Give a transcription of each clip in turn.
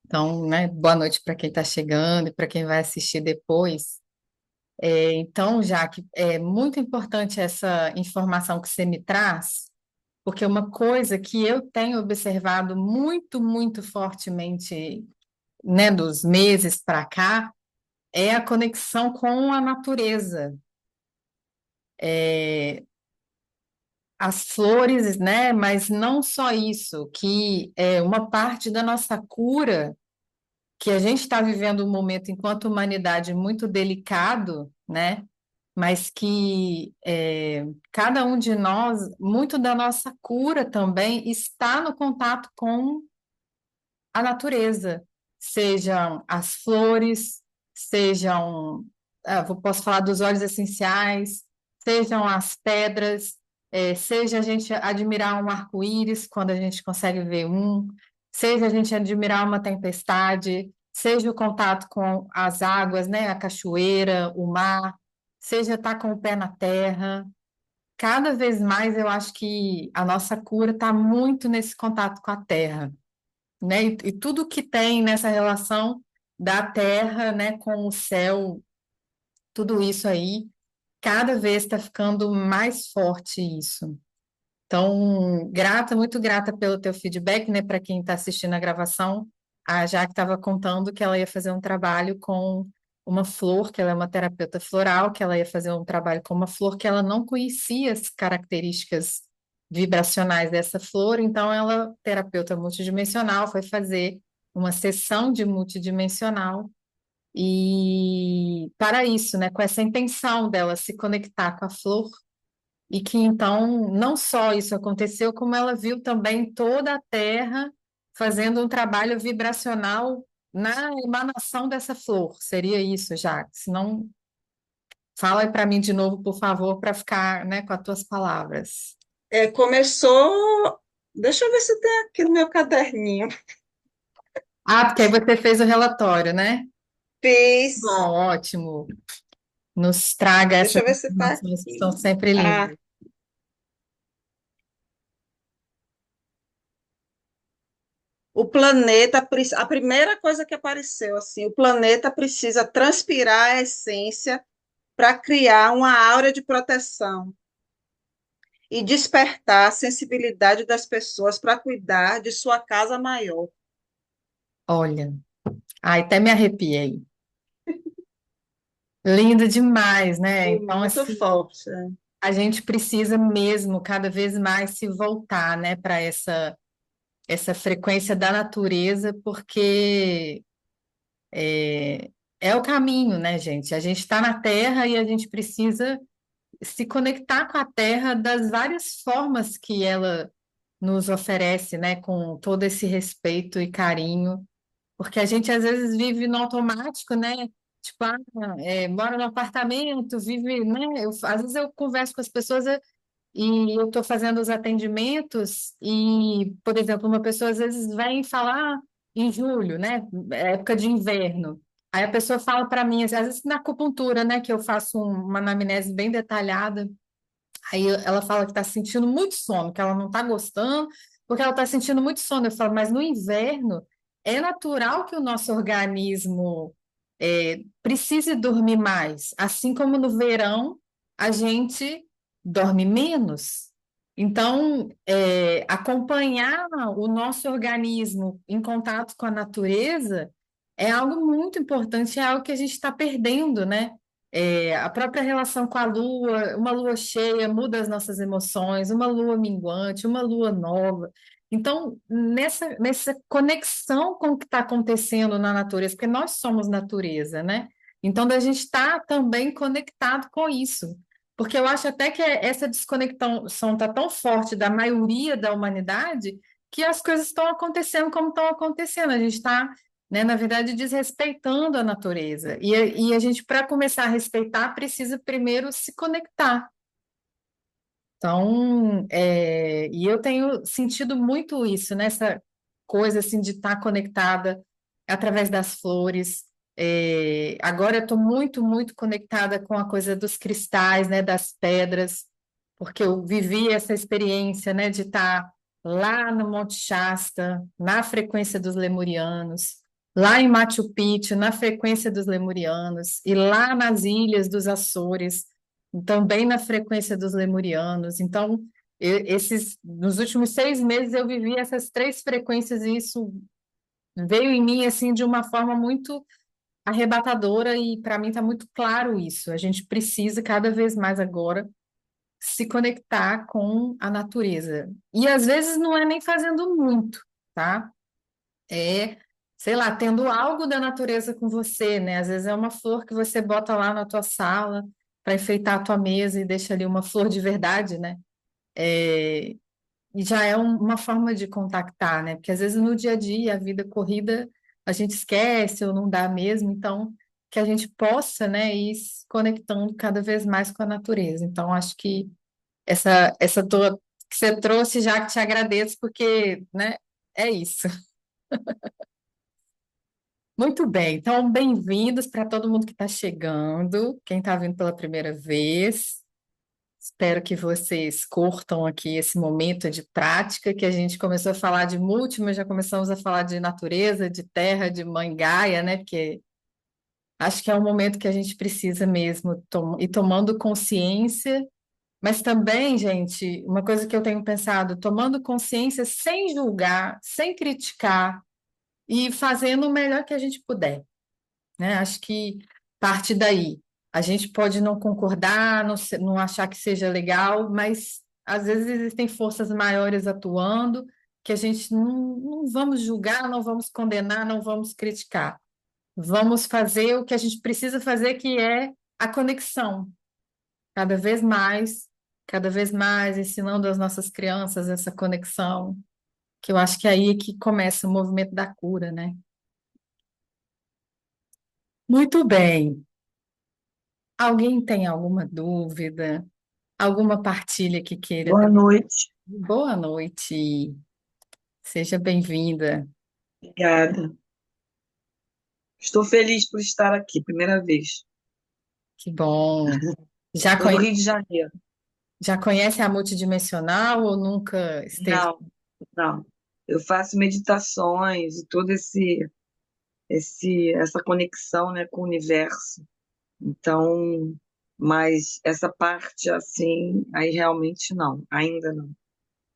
Então, né, boa noite para quem está chegando e para quem vai assistir depois. Então, Jaque, é muito importante essa informação que você me traz, porque uma coisa que eu tenho observado muito, muito fortemente, né, dos meses para cá, é a conexão com a natureza. As flores, né, mas não só isso, que é uma parte da nossa cura que a gente está vivendo um momento enquanto humanidade muito delicado, né? Mas que cada um de nós, muito da nossa cura também está no contato com a natureza, sejam as flores, sejam, posso falar dos óleos essenciais, sejam as pedras, seja a gente admirar um arco-íris quando a gente consegue ver um, seja a gente admirar uma tempestade, seja o contato com as águas, né, a cachoeira, o mar, seja estar com o pé na terra. Cada vez mais eu acho que a nossa cura está muito nesse contato com a terra, né? E tudo que tem nessa relação da terra, né, com o céu, tudo isso aí, cada vez está ficando mais forte isso. Então, grata, muito grata pelo teu feedback, né, para quem está assistindo a gravação. A Jaque estava contando que ela ia fazer um trabalho com uma flor, que ela é uma terapeuta floral, que ela ia fazer um trabalho com uma flor que ela não conhecia as características vibracionais dessa flor, então ela, terapeuta multidimensional, foi fazer uma sessão de multidimensional e para isso, né, com essa intenção dela se conectar com a flor e que então não só isso aconteceu, como ela viu também toda a Terra fazendo um trabalho vibracional na emanação dessa flor. Seria isso, Jacques? Se não, fala aí para mim de novo, por favor, para ficar, né, com as tuas palavras. Começou. Deixa eu ver se tem aqui no meu caderninho. Ah, porque aí você fez o relatório, né? Fiz. Bom, ótimo. Nos traga Deixa essas eu ver se está informações que são aqui. sempre Ah, lindas. o planeta, a primeira coisa que apareceu, assim, o planeta precisa transpirar a essência para criar uma aura de proteção e despertar a sensibilidade das pessoas para cuidar de sua casa maior. Olha, ai, até me arrepiei. Lindo demais, né? Foi Então, muito assim, forte. Né? a gente precisa mesmo cada vez mais se voltar, né, para essa frequência da natureza, porque é, é o caminho, né, gente? A gente está na Terra e a gente precisa se conectar com a Terra das várias formas que ela nos oferece, né, com todo esse respeito e carinho, porque a gente às vezes vive no automático, né? Tipo, mora no apartamento, vive, né? Às vezes eu converso com as pessoas, e eu estou fazendo os atendimentos e, por exemplo, uma pessoa às vezes vem falar em julho, né? Época de inverno. Aí a pessoa fala para mim, às vezes na acupuntura, né? Que eu faço uma anamnese bem detalhada. Aí ela fala que está sentindo muito sono, que ela não está gostando, porque ela está sentindo muito sono. Eu falo, mas no inverno é natural que o nosso organismo precise dormir mais, assim como no verão a gente dorme menos. Então, acompanhar o nosso organismo em contato com a natureza é algo muito importante, é algo que a gente está perdendo, né? A própria relação com a lua, uma lua cheia muda as nossas emoções, uma lua minguante, uma lua nova. Então, nessa conexão com o que está acontecendo na natureza, porque nós somos natureza, né? Então, da gente estar também conectado com isso. Porque eu acho até que essa desconexão está tão forte da maioria da humanidade que as coisas estão acontecendo como estão acontecendo. A gente está, né, na verdade, desrespeitando a natureza. E a gente, para começar a respeitar, precisa primeiro se conectar. Então, e eu tenho sentido muito isso, nessa coisa assim de estar conectada através das flores. Agora eu estou muito, muito conectada com a coisa dos cristais, né, das pedras, porque eu vivi essa experiência, né, de estar lá no Monte Shasta, na frequência dos lemurianos, lá em Machu Picchu, na frequência dos lemurianos, e lá nas ilhas dos Açores, também na frequência dos lemurianos. Então, nos últimos 6 meses eu vivi essas três frequências e isso veio em mim assim de uma forma muito arrebatadora e para mim está muito claro isso. A gente precisa cada vez mais agora se conectar com a natureza. E às vezes não é nem fazendo muito, tá? É, sei lá, tendo algo da natureza com você, né? Às vezes é uma flor que você bota lá na tua sala para enfeitar a tua mesa e deixa ali uma flor de verdade, né? É, e já é uma forma de contactar, né? Porque às vezes no dia a dia, a vida corrida, a gente esquece ou não dá mesmo, então que a gente possa, né, ir se conectando cada vez mais com a natureza. Então, acho que essa tua que você trouxe, já que te agradeço, porque, né, é isso. Muito bem, então bem-vindos para todo mundo que está chegando, quem está vindo pela primeira vez. Espero que vocês curtam aqui esse momento de prática, que a gente começou a falar de multi, mas já começamos a falar de natureza, de terra, de mãe Gaia, né? Porque acho que é um momento que a gente precisa mesmo ir tomando consciência, mas também, gente, uma coisa que eu tenho pensado, tomando consciência sem julgar, sem criticar e fazendo o melhor que a gente puder, né? Acho que parte daí. A gente pode não concordar, não achar que seja legal, mas às vezes existem forças maiores atuando que a gente não vamos julgar, não vamos condenar, não vamos criticar. Vamos fazer o que a gente precisa fazer, que é a conexão, cada vez mais, cada vez mais, ensinando às nossas crianças essa conexão, que eu acho que é aí que começa o movimento da cura, né? Muito bem. Alguém tem alguma dúvida? Alguma partilha que queira Boa dar? noite, Boa noite, seja bem-vinda. obrigada. Estou feliz por estar aqui, primeira vez. Que bom. Já, Estou do conhe- Rio de Janeiro. já conhece a multidimensional ou nunca esteve? Não, não. Eu faço meditações e todo essa conexão, né, com o universo. Então, mas essa parte assim, aí realmente não, ainda não.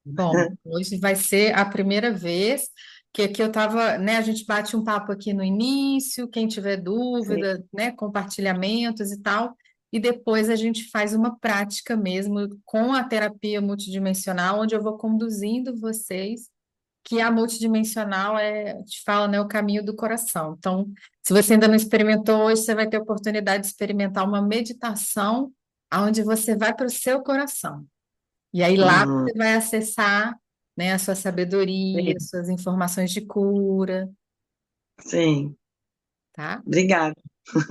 Bom, hoje vai ser a primeira vez que aqui eu estava, né? A gente bate um papo aqui no início, quem tiver Sim. dúvida, né? Compartilhamentos e tal, e depois a gente faz uma prática mesmo com a terapia multidimensional, onde eu vou conduzindo vocês, que a multidimensional te fala, né, o caminho do coração. Então, se você ainda não experimentou hoje, você vai ter a oportunidade de experimentar uma meditação onde você vai para o seu coração. E aí lá Uhum. você vai acessar, né, a sua sabedoria, Sim, suas informações de cura, sim. tá? Obrigada,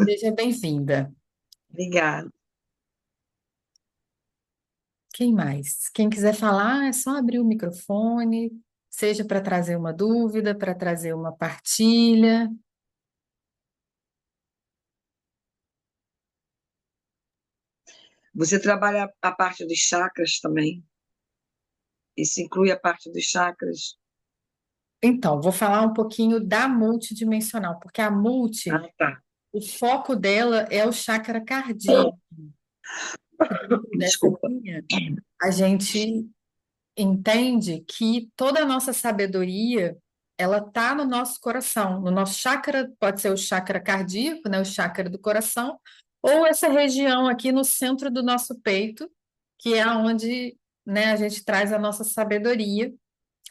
Seja bem-vinda. obrigada. Quem mais? Quem quiser falar, é só abrir o microfone, seja para trazer uma dúvida, para trazer uma partilha. Você trabalha a parte dos chakras também? Isso inclui a parte dos chakras? Então, vou falar um pouquinho da multidimensional, porque a multi, Ah, tá. o foco dela é o chakra cardíaco. Dentro dessa Desculpa. linha, a gente entende que toda a nossa sabedoria ela está no nosso coração, no nosso chakra, pode ser o chakra cardíaco, né, o chakra do coração, ou essa região aqui no centro do nosso peito, que é onde, né, a gente traz a nossa sabedoria.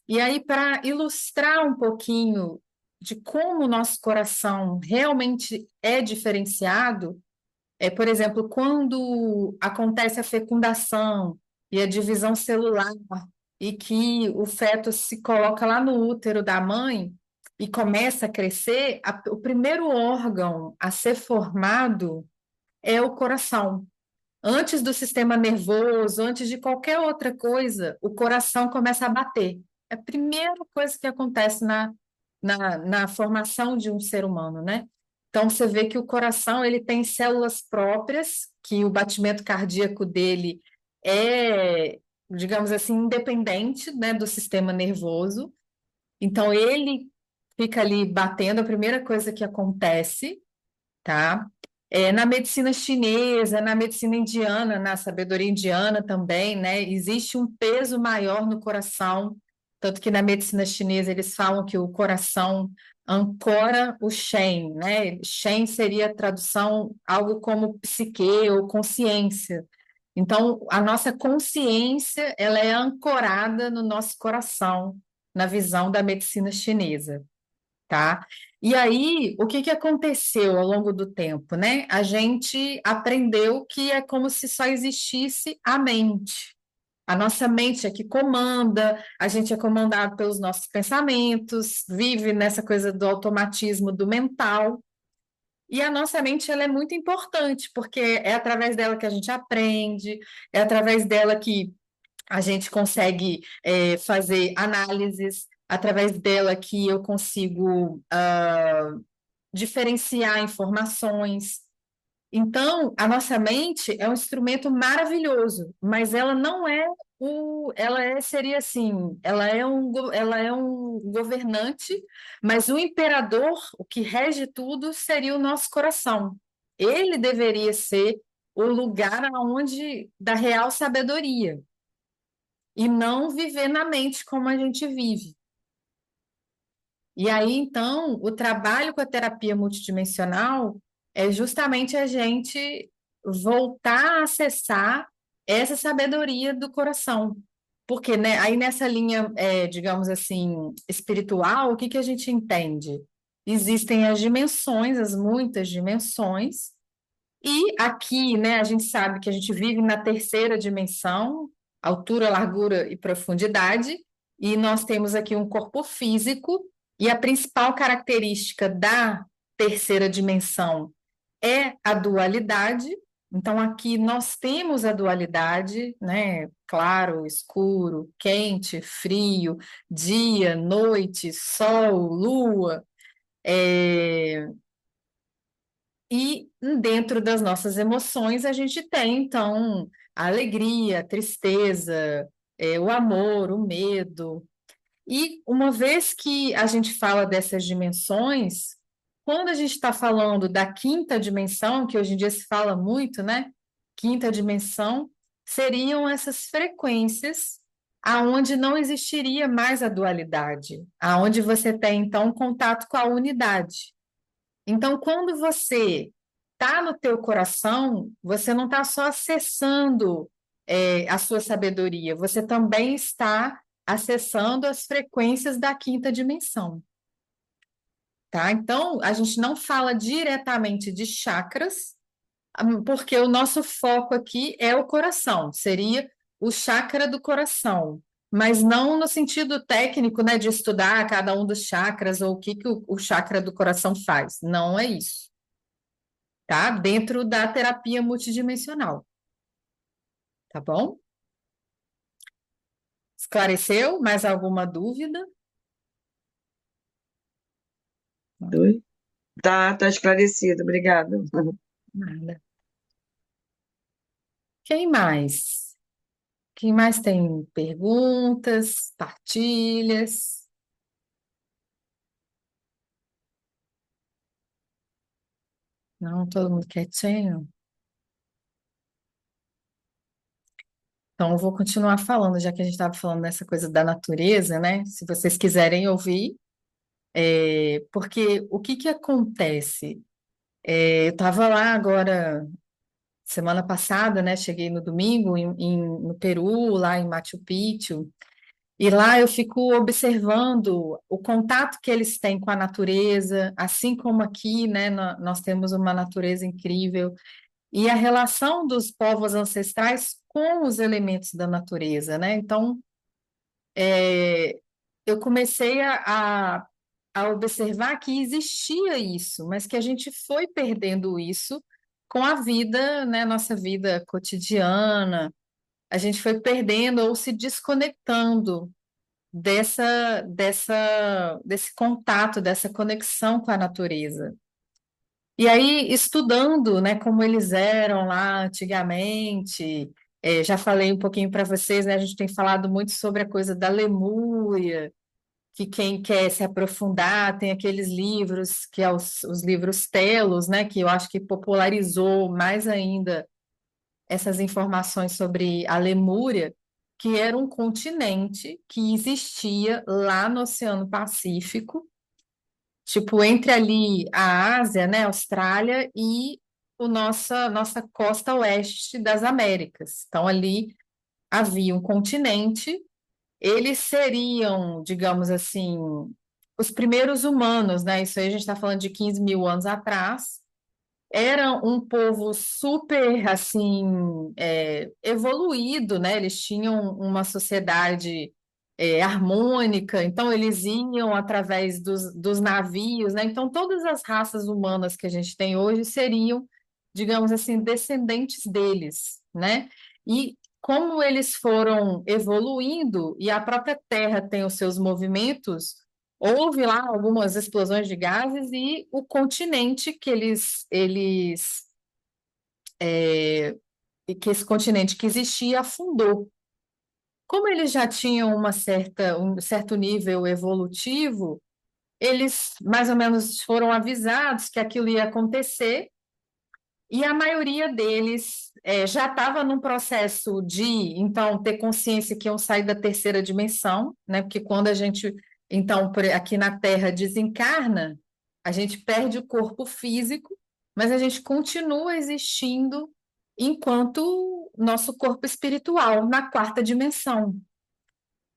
E aí, para ilustrar um pouquinho de como o nosso coração realmente é diferenciado, por exemplo, quando acontece a fecundação e a divisão celular, e que o feto se coloca lá no útero da mãe e começa a crescer, o primeiro órgão a ser formado é o coração. Antes do sistema nervoso, antes de qualquer outra coisa, o coração começa a bater. É a primeira coisa que acontece na formação de um ser humano, né? Então, você vê que o coração ele tem células próprias, que o batimento cardíaco dele é digamos assim, independente, né, do sistema nervoso. Então, ele fica ali batendo, a primeira coisa que acontece, tá? Na medicina chinesa, na medicina indiana, na sabedoria indiana também, né? Existe um peso maior no coração, tanto que na medicina chinesa eles falam que o coração ancora o Shen, né? Shen seria a tradução algo como psique ou consciência. Então, a nossa consciência, ela é ancorada no nosso coração, na visão da medicina chinesa, tá? E aí, o que que aconteceu ao longo do tempo, né? A gente aprendeu que é como se só existisse a mente. A nossa mente é que comanda, a gente é comandado pelos nossos pensamentos, vive nessa coisa do automatismo do mental. E a nossa mente, ela é muito importante, porque é através dela que a gente aprende, é através dela que a gente consegue fazer análises, através dela que eu consigo diferenciar informações. Então, a nossa mente é um instrumento maravilhoso, mas ela não é seria assim, ela é um governante, mas o imperador, o que rege tudo, seria o nosso coração. Ele deveria ser o lugar aonde da real sabedoria e não viver na mente como a gente vive. E aí, então, o trabalho com a terapia multidimensional é justamente a gente voltar a acessar essa sabedoria do coração. Porque, né, aí nessa linha, digamos assim, espiritual, o que que a gente entende? Existem as dimensões, as muitas dimensões, e aqui, né, a gente sabe que a gente vive na terceira dimensão, altura, largura e profundidade, e nós temos aqui um corpo físico, e a principal característica da terceira dimensão é a dualidade. Então, aqui nós temos a dualidade, né? Claro, escuro, quente, frio, dia, noite, sol, lua. É, e dentro das nossas emoções, a gente tem, então, a alegria, a tristeza, o amor, o medo. E uma vez que a gente fala dessas dimensões, quando a gente está falando da quinta dimensão, que hoje em dia se fala muito, né? Quinta dimensão, seriam essas frequências aonde não existiria mais a dualidade, aonde você tem, então, contato com a unidade. Então, quando você está no teu coração, você não está só acessando a sua sabedoria, você também está acessando as frequências da quinta dimensão, tá? Então, a gente não fala diretamente de chakras, porque o nosso foco aqui é o coração, seria o chakra do coração, mas não no sentido técnico, né, de estudar cada um dos chakras ou o que que o chakra do coração faz. Não é isso, tá? Dentro da terapia multidimensional, tá bom? Esclareceu? Mais alguma dúvida? Dois. Tá esclarecido, obrigada. Nada. Quem mais? Quem mais tem perguntas, partilhas? Não, todo mundo quietinho? Então, eu vou continuar falando, já que a gente estava falando dessa coisa da natureza, né? Se vocês quiserem ouvir, porque o que que acontece? Eu estava lá agora, semana passada, né? Cheguei no domingo no Peru, lá em Machu Picchu, e lá eu fico observando o contato que eles têm com a natureza, assim como aqui, né? Nós temos uma natureza incrível. E a relação dos povos ancestrais com os elementos da natureza, né? Então, eu comecei a observar que existia isso, mas que a gente foi perdendo isso com a vida, né? Nossa vida cotidiana, a gente foi perdendo ou se desconectando desse contato, dessa conexão com a natureza. E aí, estudando, né, como eles eram lá antigamente, Já falei um pouquinho para vocês, né? A gente tem falado muito sobre a coisa da Lemúria, que quem quer se aprofundar tem aqueles livros, que é os livros Telos, né? Que eu acho que popularizou mais ainda essas informações sobre a Lemúria, que era um continente que existia lá no Oceano Pacífico, tipo, entre ali a Ásia, né, Austrália e nossa costa oeste das Américas. Então, ali havia um continente, eles seriam, digamos assim, os primeiros humanos, né? Isso aí a gente está falando de 15 mil anos atrás. Era um povo super, assim, evoluído, né? Eles tinham uma sociedade, harmônica, então eles iam através dos navios, né? Então todas as raças humanas que a gente tem hoje seriam, digamos assim, descendentes deles, né? E como eles foram evoluindo e a própria Terra tem os seus movimentos. Houve lá algumas explosões de gases e o continente que esse continente que existia afundou. Como eles já tinham um certo nível evolutivo, eles mais ou menos foram avisados que aquilo ia acontecer e a maioria deles já estava num processo de, então, ter consciência que iam sair da terceira dimensão, né? Porque quando a gente, então, aqui na Terra desencarna, a gente perde o corpo físico, mas a gente continua existindo enquanto nosso corpo espiritual, na quarta dimensão.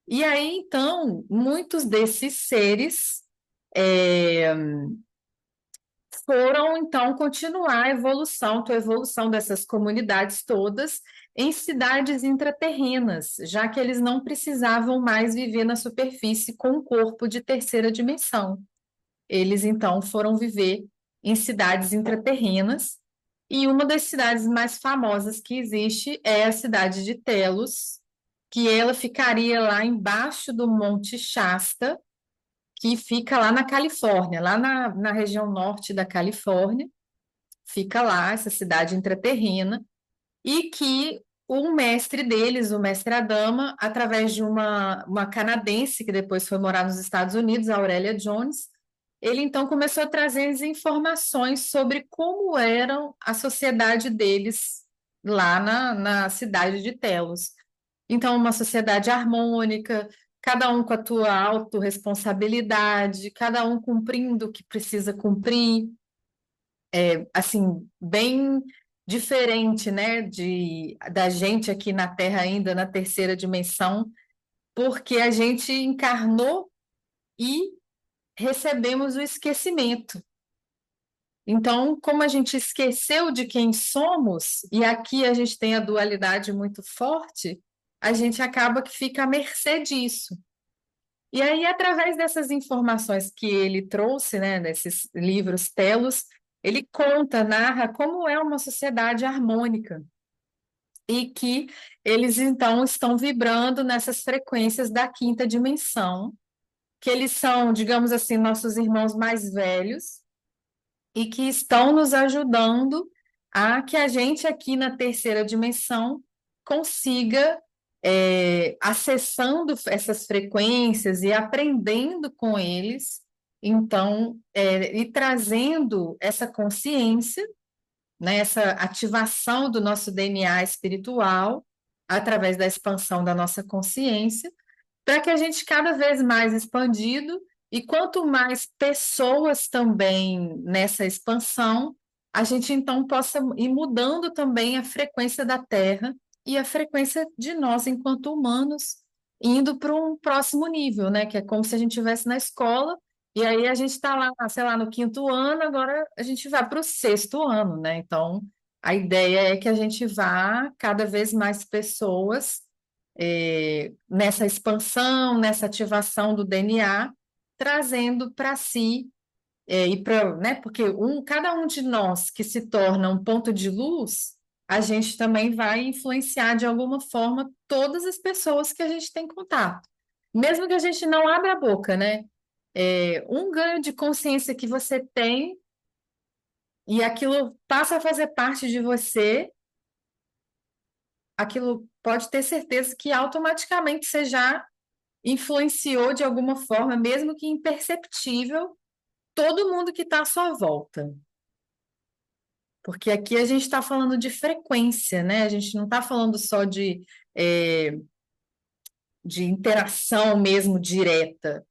E aí, então, muitos desses seres é, foram então continuar a evolução dessas comunidades todas em cidades intraterrenas, já que eles não precisavam mais viver na superfície com um corpo de terceira dimensão. Eles então foram viver em cidades intraterrenas, e uma das cidades mais famosas que existe é a cidade de Telos, que ela ficaria lá embaixo do Monte Shasta, que fica lá na Califórnia, lá na região norte da Califórnia, fica lá essa cidade intraterrena, e que o mestre deles, o mestre Adama, através de uma canadense que depois foi morar nos Estados Unidos, a Aurélia Jones, ele então começou a trazer as informações sobre como era a sociedade deles lá na cidade de Telos. Então, uma sociedade harmônica, cada um com a tua autorresponsabilidade, cada um cumprindo o que precisa cumprir, assim, bem diferente, né, da gente aqui na Terra ainda na terceira dimensão, porque a gente encarnou e recebemos o esquecimento. Então, como a gente esqueceu de quem somos, e aqui a gente tem a dualidade muito forte, a gente acaba que fica à mercê disso. E aí, através dessas informações que ele trouxe, né, desses livros telos, ele conta, narra como é uma sociedade harmônica e que eles então estão vibrando nessas frequências da quinta dimensão, que eles são, digamos assim, nossos irmãos mais velhos e que estão nos ajudando a que a gente aqui na terceira dimensão consiga, acessando essas frequências e aprendendo com eles, então, e trazendo essa consciência, né, essa ativação do nosso DNA espiritual através da expansão da nossa consciência para que a gente cada vez mais expandido e quanto mais pessoas também nessa expansão, a gente então possa ir mudando também a frequência da Terra e a frequência de nós enquanto humanos, indo para um próximo nível, né? Que é como se a gente estivesse na escola e aí a gente está lá, sei lá, no quinto ano, agora a gente vai para o sexto ano, né? Então, a ideia é que a gente vá cada vez mais pessoas nessa expansão, nessa ativação do DNA, trazendo para si, né, porque cada um de nós que se torna um ponto de luz, a gente também vai influenciar de alguma forma todas as pessoas que a gente tem contato. Mesmo que a gente não abra a boca, né? Um ganho de consciência que você tem e aquilo passa a fazer parte de você, aquilo pode ter certeza que automaticamente você já influenciou de alguma forma, mesmo que imperceptível, todo mundo que está à sua volta. Porque aqui a gente está falando de frequência, né? A gente não está falando só eh, de interação mesmo direta.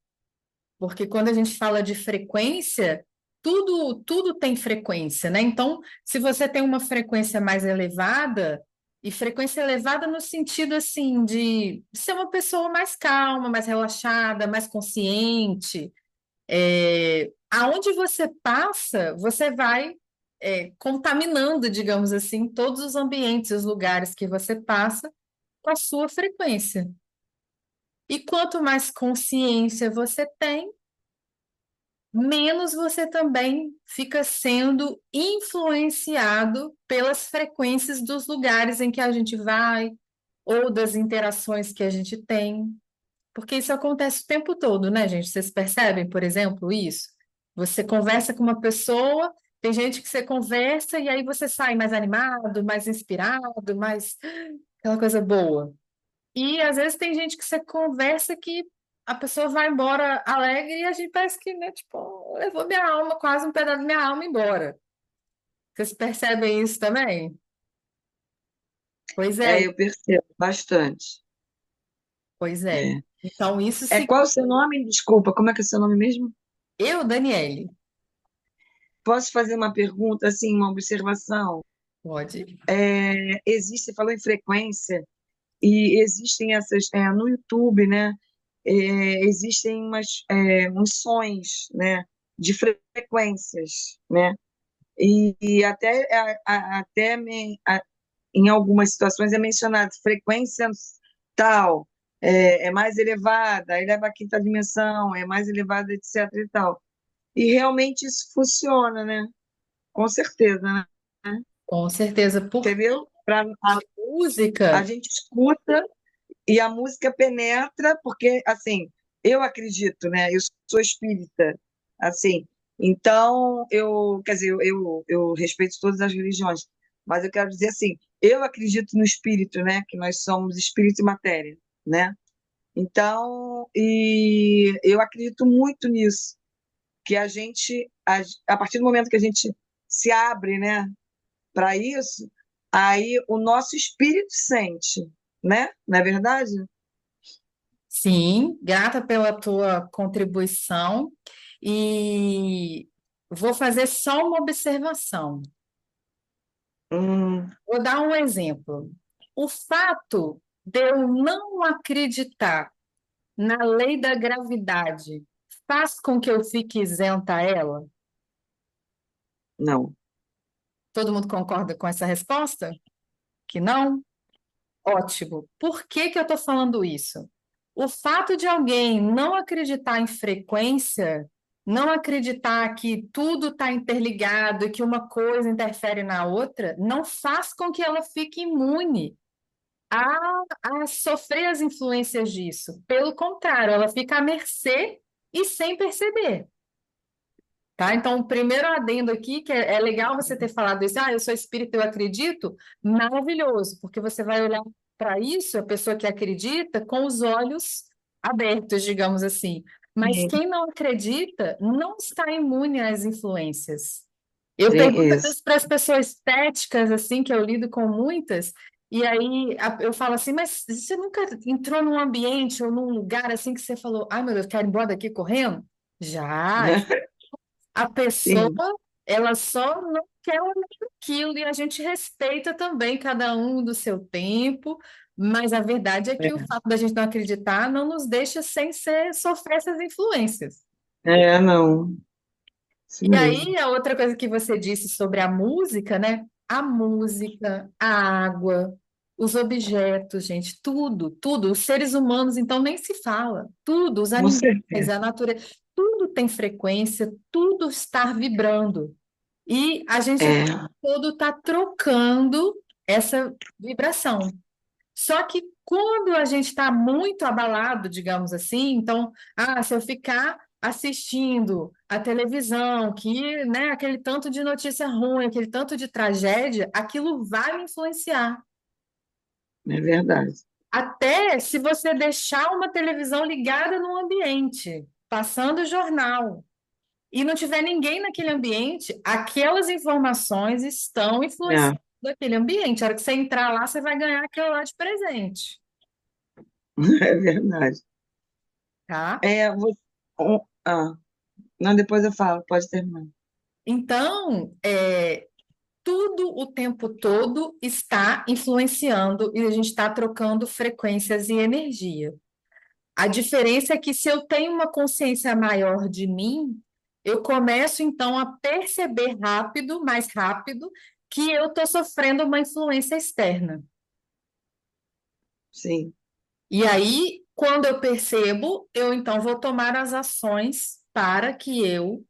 Porque quando a gente fala de frequência, tudo tem frequência, né? Então, se você tem uma frequência mais elevada, e frequência elevada no sentido assim de ser uma pessoa mais calma, mais relaxada, mais consciente, aonde você passa, você vai contaminando, digamos assim, todos os ambientes, os lugares que você passa com a sua frequência. E quanto mais consciência você tem, menos você também fica sendo influenciado pelas frequências dos lugares em que a gente vai ou das interações que a gente tem. Porque isso acontece o tempo todo, né, gente? Vocês percebem, por exemplo, isso? Você conversa com uma pessoa, tem gente que você conversa e aí você sai mais animado, mais inspirado, mais aquela coisa boa. E às vezes tem gente que você conversa que a pessoa vai embora alegre e a gente parece que, né, tipo, levou minha alma, quase um pedaço da minha alma embora. Vocês percebem isso também? Pois é, Eu percebo bastante. pois é. É. Então, isso se... Qual é o seu nome? Desculpa, como é que é o seu nome mesmo? Eu, Daniele, Posso fazer uma pergunta, assim, uma observação? pode. Você falou em frequência, e existem essas, no YouTube, né? Existem uns sons, né? De frequências, né? E até, em algumas situações é mencionado frequência tal, é mais elevada, aí leva à quinta dimensão, é mais elevada, etc. e tal. E realmente isso funciona, né? Com certeza, né? Com certeza, porque Entendeu? a A música, gente escuta e a música penetra, porque, assim, eu acredito, né? Eu sou espírita, assim, então, quer dizer, eu respeito todas as religiões, mas eu quero dizer assim, eu acredito no espírito, né? Que nós somos espírito e matéria, né? Então, e eu acredito muito nisso, que a partir do momento que a gente se abre, né, para isso, aí o nosso espírito sente, né? Não é verdade? sim, grata pela tua contribuição e vou fazer só uma observação. Hum, Vou dar um exemplo. O fato de eu não acreditar na lei da gravidade faz com que eu fique isenta a ela? não. Todo mundo concorda com essa resposta? Que não? Ótimo. Por que que eu estou falando isso? O fato de alguém não acreditar em frequência, não acreditar que tudo está interligado e que uma coisa interfere na outra, não faz com que ela fique imune a sofrer as influências disso. Pelo contrário, ela fica à mercê e sem perceber. Tá? Então, o primeiro adendo aqui, que é legal você ter falado isso, eu sou espírita, eu acredito, maravilhoso, porque você vai olhar para isso, a pessoa que acredita, com os olhos abertos, digamos assim. Mas Sim, quem não acredita não está imune às influências. Eu sim, pergunto isso. isso para as pessoas céticas, assim, que eu lido com muitas, e aí eu falo assim, mas você nunca entrou num ambiente ou num lugar assim que você falou, ai meu Deus, quero ir embora daqui correndo? Já, a pessoa, Sim, ela só não quer olhar aquilo e a gente respeita também cada um do seu tempo, mas a verdade é que o fato da gente não acreditar não nos deixa sem sofrer essas influências. não. Isso E mesmo. aí, a outra coisa que você disse sobre a música, né? A música, a água, os objetos, gente, tudo, tudo. Os seres humanos, então, nem se fala. Tudo, os Com animais, certeza. a natureza, tudo tem frequência, tudo está vibrando. E a gente o tempo É, todo está trocando essa vibração. Só que quando a gente está muito abalado, digamos assim, então, se eu ficar assistindo a televisão, que, né, aquele tanto de notícia ruim, aquele tanto de tragédia, aquilo vai me influenciar. É verdade. Até se você deixar uma televisão ligada no ambiente, passando o jornal, e não tiver ninguém naquele ambiente, aquelas informações estão É, influenciando aquele ambiente. A hora que você entrar lá, você vai ganhar aquilo lá de presente, é verdade. tá? É, não, depois eu falo, pode terminar. Então, tudo o tempo todo está influenciando e a gente está trocando frequências e energia. A diferença é que se eu tenho uma consciência maior de mim, eu começo então a perceber rápido, mais rápido, que eu estou sofrendo uma influência externa. Sim, E aí, quando eu percebo, eu então vou tomar as ações para que eu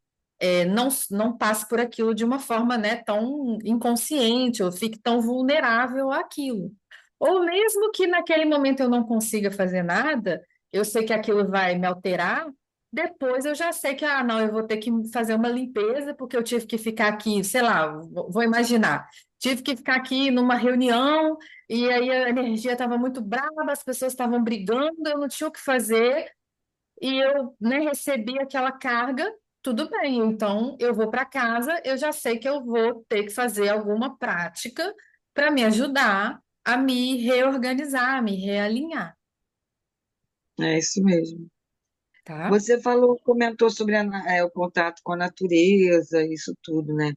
não passe por aquilo de uma forma, né, tão inconsciente, ou fique tão vulnerável àquilo. Ou mesmo que naquele momento eu não consiga fazer nada, eu sei que aquilo vai me alterar, depois eu já sei que, não, eu vou ter que fazer uma limpeza, porque eu tive que ficar aqui, sei lá, vou imaginar, tive que ficar aqui numa reunião e aí a energia estava muito brava, as pessoas estavam brigando, eu não tinha o que fazer, e eu, né, recebi aquela carga, tudo bem, então eu vou para casa, eu já sei que eu vou ter que fazer alguma prática para me ajudar a me reorganizar, a me realinhar, é isso mesmo. tá? Você falou, comentou sobre o contato com a natureza, isso tudo, né?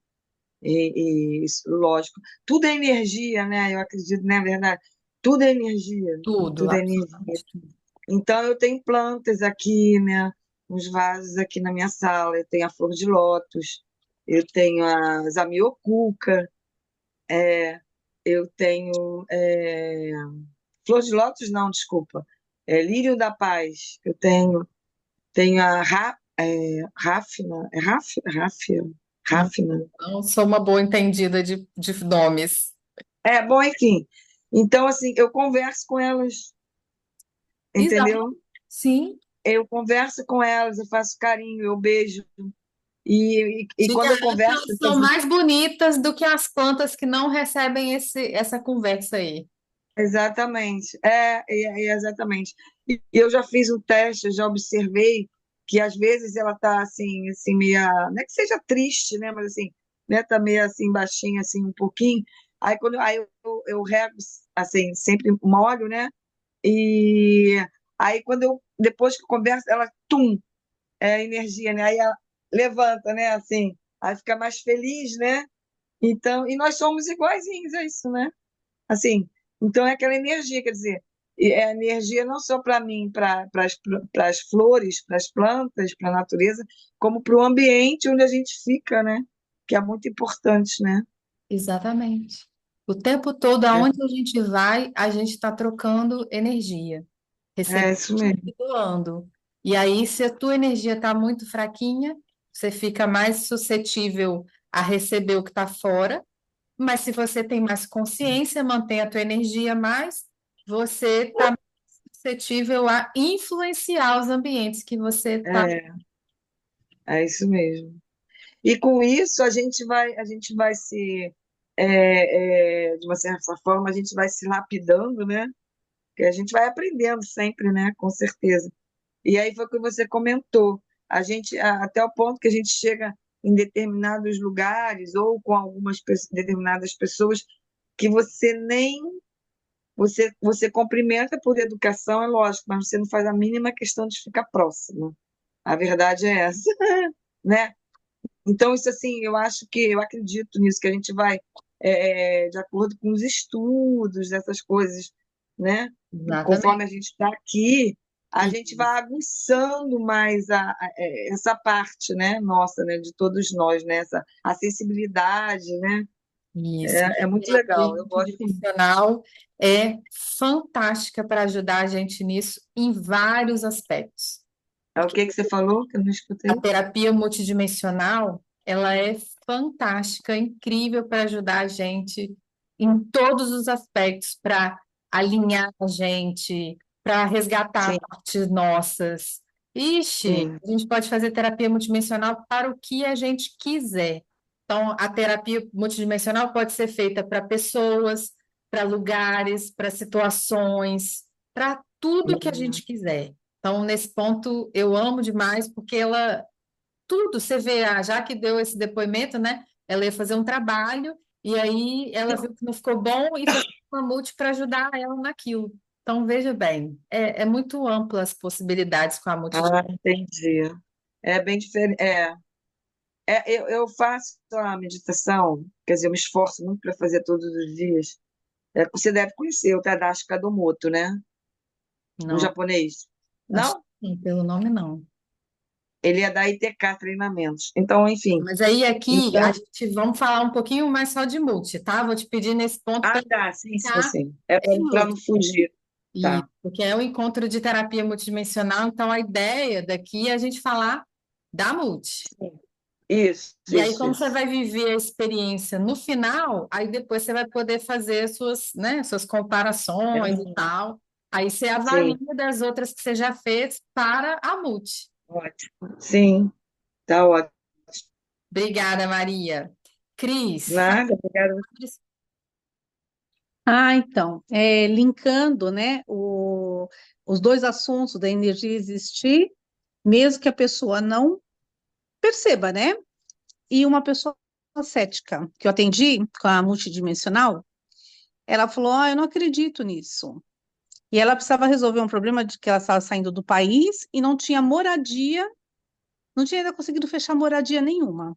Lógico, tudo é energia, né? Eu acredito, não é verdade? Tudo é energia, Tudo, tudo é energia. absolutamente tudo. Então, eu tenho plantas aqui, né? Uns vasos aqui na minha sala. Eu tenho a flor de lótus, eu tenho a zamioculca, eu tenho flor de lótus, não, desculpa. Lírio da paz, eu tenho a ráfina, ráfina. Não sou uma boa entendida de nomes. Bom, enfim. Então, assim, eu converso com elas, Exato, entendeu? sim. Eu converso com elas, eu faço carinho, eu beijo. E Sim, quando eu converso, elas são mais bonitas do que as plantas que não recebem essa conversa aí. exatamente, exatamente. E eu já fiz um teste, eu já observei que às vezes ela tá assim meia, não é que seja triste, né, mas assim, né, tá meio assim baixinha assim um pouquinho. Aí eu rego assim, sempre molho, né? E aí quando eu depois que eu converso, ela energia, né? Aí ela levanta, né, assim, aí fica mais feliz, né? Então, e nós somos iguaizinhos a isso, né? Assim, então é aquela energia, quer dizer, é energia não só para mim, para as flores, para as plantas, para a natureza, como para o ambiente onde a gente fica, né? Que é muito importante, né? Exatamente. O tempo todo, É, aonde a gente vai, a gente está trocando energia, é recebendo isso mesmo. e doando. E aí, se a tua energia está muito fraquinha, você fica mais suscetível a receber o que está fora. Mas se você tem mais consciência, mantém a tua energia mais, você está suscetível a influenciar os ambientes que você está. É, é isso mesmo. E com isso a gente vai se, de uma certa forma, a gente vai se lapidando, né? Que a gente vai aprendendo sempre, né? Com certeza. E aí foi o que você comentou. Até o ponto que a gente chega em determinados lugares ou com algumas determinadas pessoas que você nem você cumprimenta por educação, é lógico, mas você não faz a mínima questão de ficar próximo. A verdade é essa, né? Então isso assim, eu acredito nisso que a gente vai de acordo com os estudos, essas coisas, né? Conforme a Exatamente. gente está aqui, a gente Isso. vai aguçando mais essa parte, né, nossa, né, de todos nós, né, essa a sensibilidade, né, Isso. é muito Terapia legal, eu gosto muito. multidimensional é fantástica para ajudar a gente nisso em vários aspectos. É o que você falou que eu não A escutei? terapia multidimensional, ela é fantástica, incrível para ajudar a gente em todos os aspectos, para alinhar a gente, para resgatar Sim, partes nossas. Ixi, sim, a gente pode fazer terapia multidimensional para o que a gente quiser. Então, a terapia multidimensional pode ser feita para pessoas, para lugares, para situações, para tudo que a gente quiser. Então, nesse ponto, eu amo demais, porque ela, tudo, você vê, já que deu esse depoimento, né? Ela ia fazer um trabalho, e aí ela viu que não ficou bom e fez uma multi para ajudar ela naquilo. Então, veja bem, é muito ampla as possibilidades com a multi. Ah, entendi. É bem diferente. Eu faço a meditação, quer dizer, eu me esforço muito para fazer todos os dias. Você deve conhecer o Tadashi Kadomoto, né? Um Não, japonês. acho que Não? sim, pelo nome não. Ele é da ITK Treinamentos. Então, enfim. Mas aí aqui a Então, gente vamos falar um pouquinho mais só de multi, tá? Vou te pedir nesse ponto para tá, sim, sim, ficar sim. É para não multi. fugir. E Tá. porque é o encontro de terapia multidimensional, então a ideia daqui é a gente falar da multi. Isso, E aí, isso, como você isso. vai viver a experiência no final, aí depois você vai poder fazer suas, né, suas comparações e tal. Aí você avalia Sim, das outras que você já fez para a multi. ótimo. Sim, tá ótimo. Obrigada, Maria. Cris, fala Nada, obrigada. sobre isso. Então, linkando, né, os dois assuntos da energia existir, mesmo que a pessoa não perceba, né? E uma pessoa cética, que eu atendi com a multidimensional, ela falou: eu não acredito nisso. E ela precisava resolver um problema de que ela estava saindo do país e não tinha moradia, não tinha ainda conseguido fechar moradia nenhuma.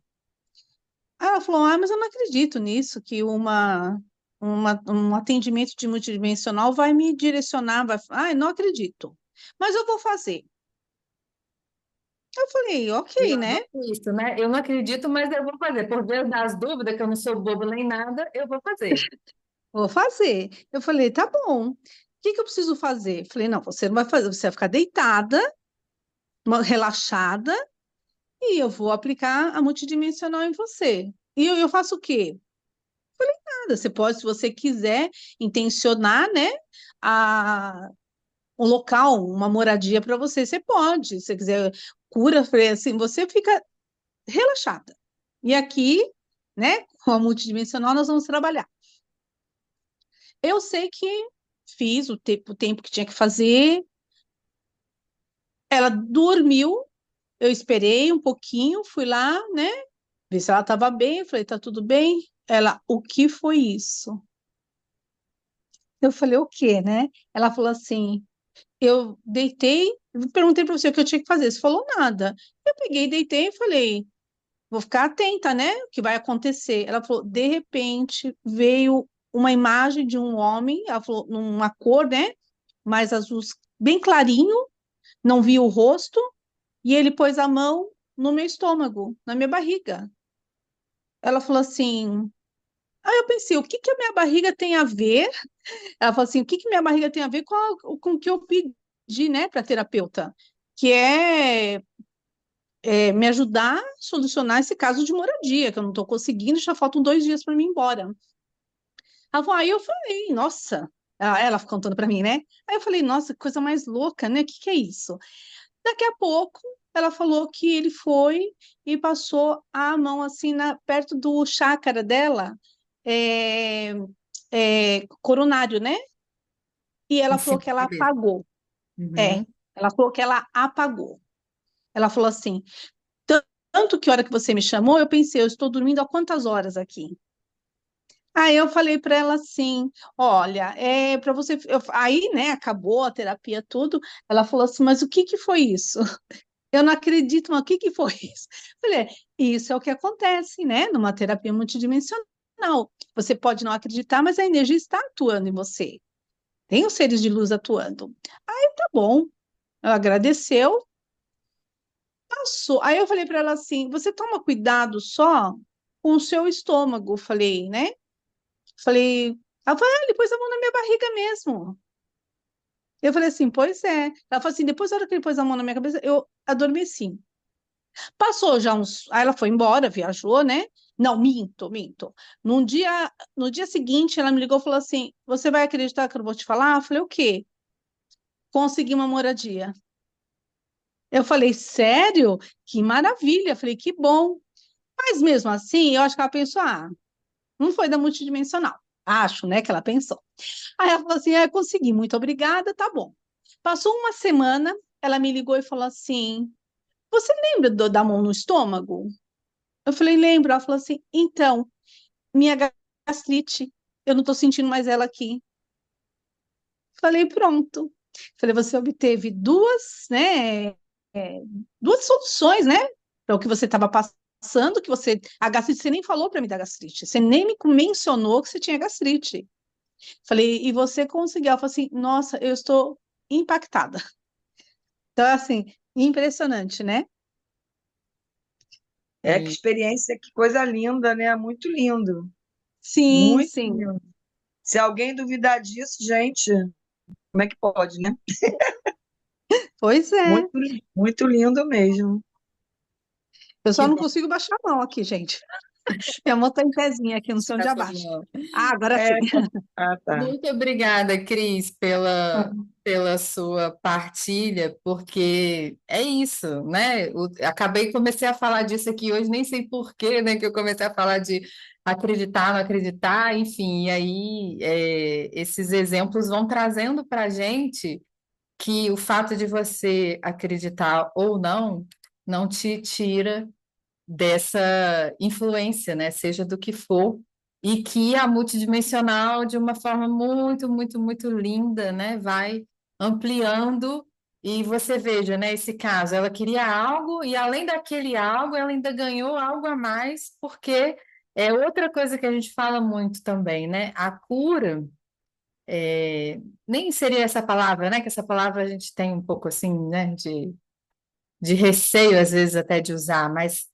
Aí ela falou: mas eu não acredito nisso, que um atendimento de multidimensional vai me direcionar, não acredito. Mas eu vou fazer. Eu falei, Eu ok, né? adoro isso, né? Eu não acredito, mas eu vou fazer. Por via das dúvidas, que eu não sou bobo nem nada, eu vou fazer. Vou fazer. Eu falei, tá bom. O que que eu preciso fazer? Falei, não, você não vai fazer, você vai ficar deitada, relaxada, e eu vou aplicar a multidimensional em você. E eu faço o quê? Nada. Você pode, se você quiser, intencionar, né? A, um local, uma moradia para você, você pode. Se você quiser cura, assim, você fica relaxada. E aqui, né, com a multidimensional, nós vamos trabalhar. Eu sei que fiz o tempo que tinha que fazer. Ela dormiu, eu esperei um pouquinho, fui lá, né, ver se ela estava bem. Eu falei, tá tudo bem? Ela, o que foi isso? Eu falei, o quê, né? Ela falou assim, eu deitei, perguntei para você o que eu tinha que fazer. Você falou nada. Eu peguei, deitei e falei, vou ficar atenta, né? O que vai acontecer? Ela falou, de repente veio uma imagem de um homem, ela falou, numa cor, né? Mais azul, bem clarinho, não vi o rosto, e ele pôs a mão no meu estômago, na minha barriga. Ela falou assim. Aí eu pensei, o que que a minha barriga tem a ver? Ela falou assim, o que que minha barriga tem a ver com o que eu pedi, né, para terapeuta? Que me ajudar a solucionar esse caso de moradia, que eu não estou conseguindo, já faltam 2 dias para mim ir embora. Aí eu falei, nossa, ela contando para mim, né? Aí eu falei, nossa, que coisa mais louca, né? O que que é isso? Daqui a pouco, ela falou que ele foi e passou a mão assim perto do chácara dela, é, coronário, né? E ela Em falou cima que da ela cabeça. apagou. É, Uhum. ela falou que ela apagou. Ela falou assim, tanto que a hora que você me chamou, eu pensei, eu estou dormindo há quantas horas aqui? Aí eu falei para ela assim, olha, para você, aí, né, acabou a terapia tudo. Ela falou assim, mas o que que foi isso? Eu não acredito, mas o que que foi isso? Eu falei, isso é o que acontece, né, numa terapia multidimensional. Você pode não acreditar, mas a energia está atuando em você. Tem os seres de luz atuando. Aí tá bom. Ela agradeceu, passou. Aí eu falei para ela assim: você toma cuidado só com o seu estômago. Falei, né? Falei, ela falou, ele pôs a mão na minha barriga mesmo. Eu falei assim, pois é. Ela falou assim, depois da hora que ele pôs a mão na minha cabeça, eu adormeci. Passou já uns. Aí ela foi embora, viajou, né? Não, minto, minto. No dia seguinte, ela me ligou e falou assim: você vai acreditar que eu vou te falar? Eu falei, o quê? Consegui uma moradia. Eu falei, sério? Que maravilha. Eu falei, que bom. Mas mesmo assim, eu acho que ela pensou, não foi da multidimensional. Acho, né, que ela pensou. Aí ela falou assim: consegui, muito obrigada, tá bom. Passou uma semana, ela me ligou e falou assim: você lembra da mão no estômago? Eu falei: lembro. Ela falou assim: então, minha gastrite, eu não tô sentindo mais ela aqui. Falei: pronto. Falei: você obteve duas, né, é, duas soluções, né, para o que você estava passando, que você, a gastrite, você nem falou para mim da gastrite, você nem me mencionou que você tinha gastrite. Falei: e você conseguiu? Ela falou assim: nossa, eu estou impactada. Então, assim, impressionante, né? É que experiência, que coisa linda, né? Muito lindo. Sim, Muito sim. lindo. Se alguém duvidar disso, gente, como é que pode, né? Pois é. Muito lindo mesmo. Eu Que só não bom. consigo baixar a mão aqui, gente. Minha mão tá em pezinha aqui, não sei onde abaixa. Ah, agora É, sim. ah, tá. Muito obrigada, Cris, pela sua partilha, porque é isso, né? Comecei a falar disso aqui hoje, nem sei por quê, né, que eu comecei a falar de acreditar, não acreditar, enfim, e aí esses exemplos vão trazendo para a gente que o fato de você acreditar ou não te tira dessa influência, né? Seja do que for, e que a multidimensional, de uma forma muito, muito, muito linda, né? Vai ampliando. E você veja, né, esse caso, ela queria algo e além daquele algo, ela ainda ganhou algo a mais, porque é outra coisa que a gente fala muito também, né? A cura, nem seria essa palavra, né? Que essa palavra a gente tem um pouco assim, né, de receio às vezes até de usar, mas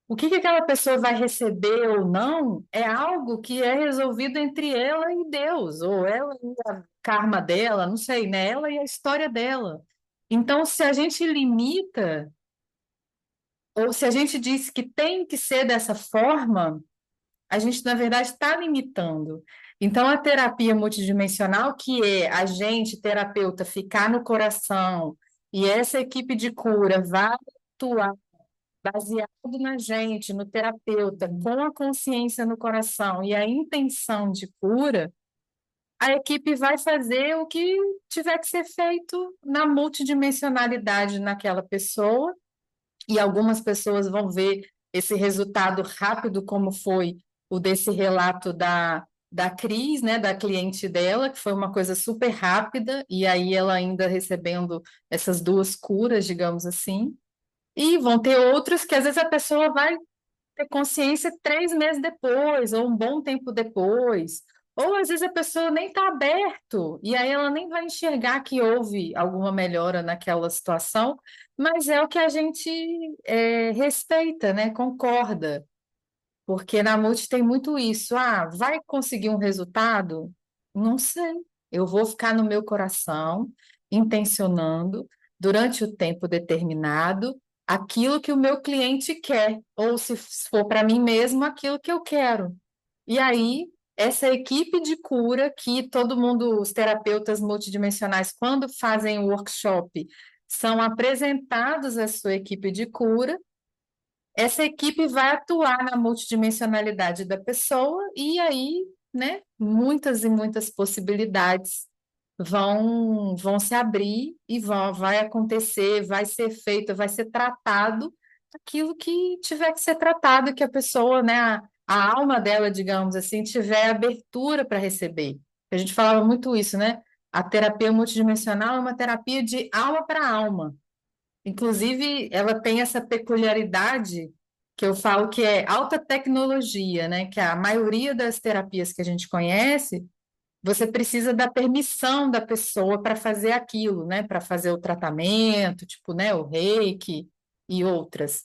o que que aquela pessoa vai receber ou não é algo que é resolvido entre ela e Deus, ou ela e a karma dela, não sei, né? Ela e a história dela. Então, se a gente limita, ou se a gente diz que tem que ser dessa forma, a gente, na verdade, está limitando. Então, a terapia multidimensional, que é a gente, terapeuta, ficar no coração, e essa equipe de cura vai atuar baseado na gente, no terapeuta, com a consciência no coração e a intenção de cura, a equipe vai fazer o que tiver que ser feito na multidimensionalidade naquela pessoa, e algumas pessoas vão ver esse resultado rápido, como foi o desse relato da Cris, né, da cliente dela, que foi uma coisa super rápida, e aí ela ainda recebendo essas duas curas, digamos assim. E vão ter outros que às vezes a pessoa vai ter consciência 3 meses depois, ou um bom tempo depois. Ou às vezes a pessoa nem está aberto, e aí ela nem vai enxergar que houve alguma melhora naquela situação, mas é o que a gente respeita, né? Concorda. Porque na multi tem muito isso. Ah, vai conseguir um resultado? Não sei. Eu vou ficar no meu coração, intencionando, durante o tempo determinado, aquilo que o meu cliente quer, ou se for para mim mesmo, aquilo que eu quero. E aí, essa equipe de cura, que todo mundo, os terapeutas multidimensionais, quando fazem o workshop, são apresentados à sua equipe de cura, essa equipe vai atuar na multidimensionalidade da pessoa e aí, né, muitas e muitas possibilidades vão se abrir e vai acontecer, vai ser feito, vai ser tratado aquilo que tiver que ser tratado, que a pessoa, né, a alma dela, digamos assim, tiver abertura para receber. A gente falava muito isso, né? A terapia multidimensional é uma terapia de alma para alma. Inclusive, ela tem essa peculiaridade que eu falo que é alta tecnologia, né? Que a maioria das terapias que a gente conhece, você precisa da permissão da pessoa para fazer aquilo, né? Para fazer o tratamento, tipo, né? O reiki e outras.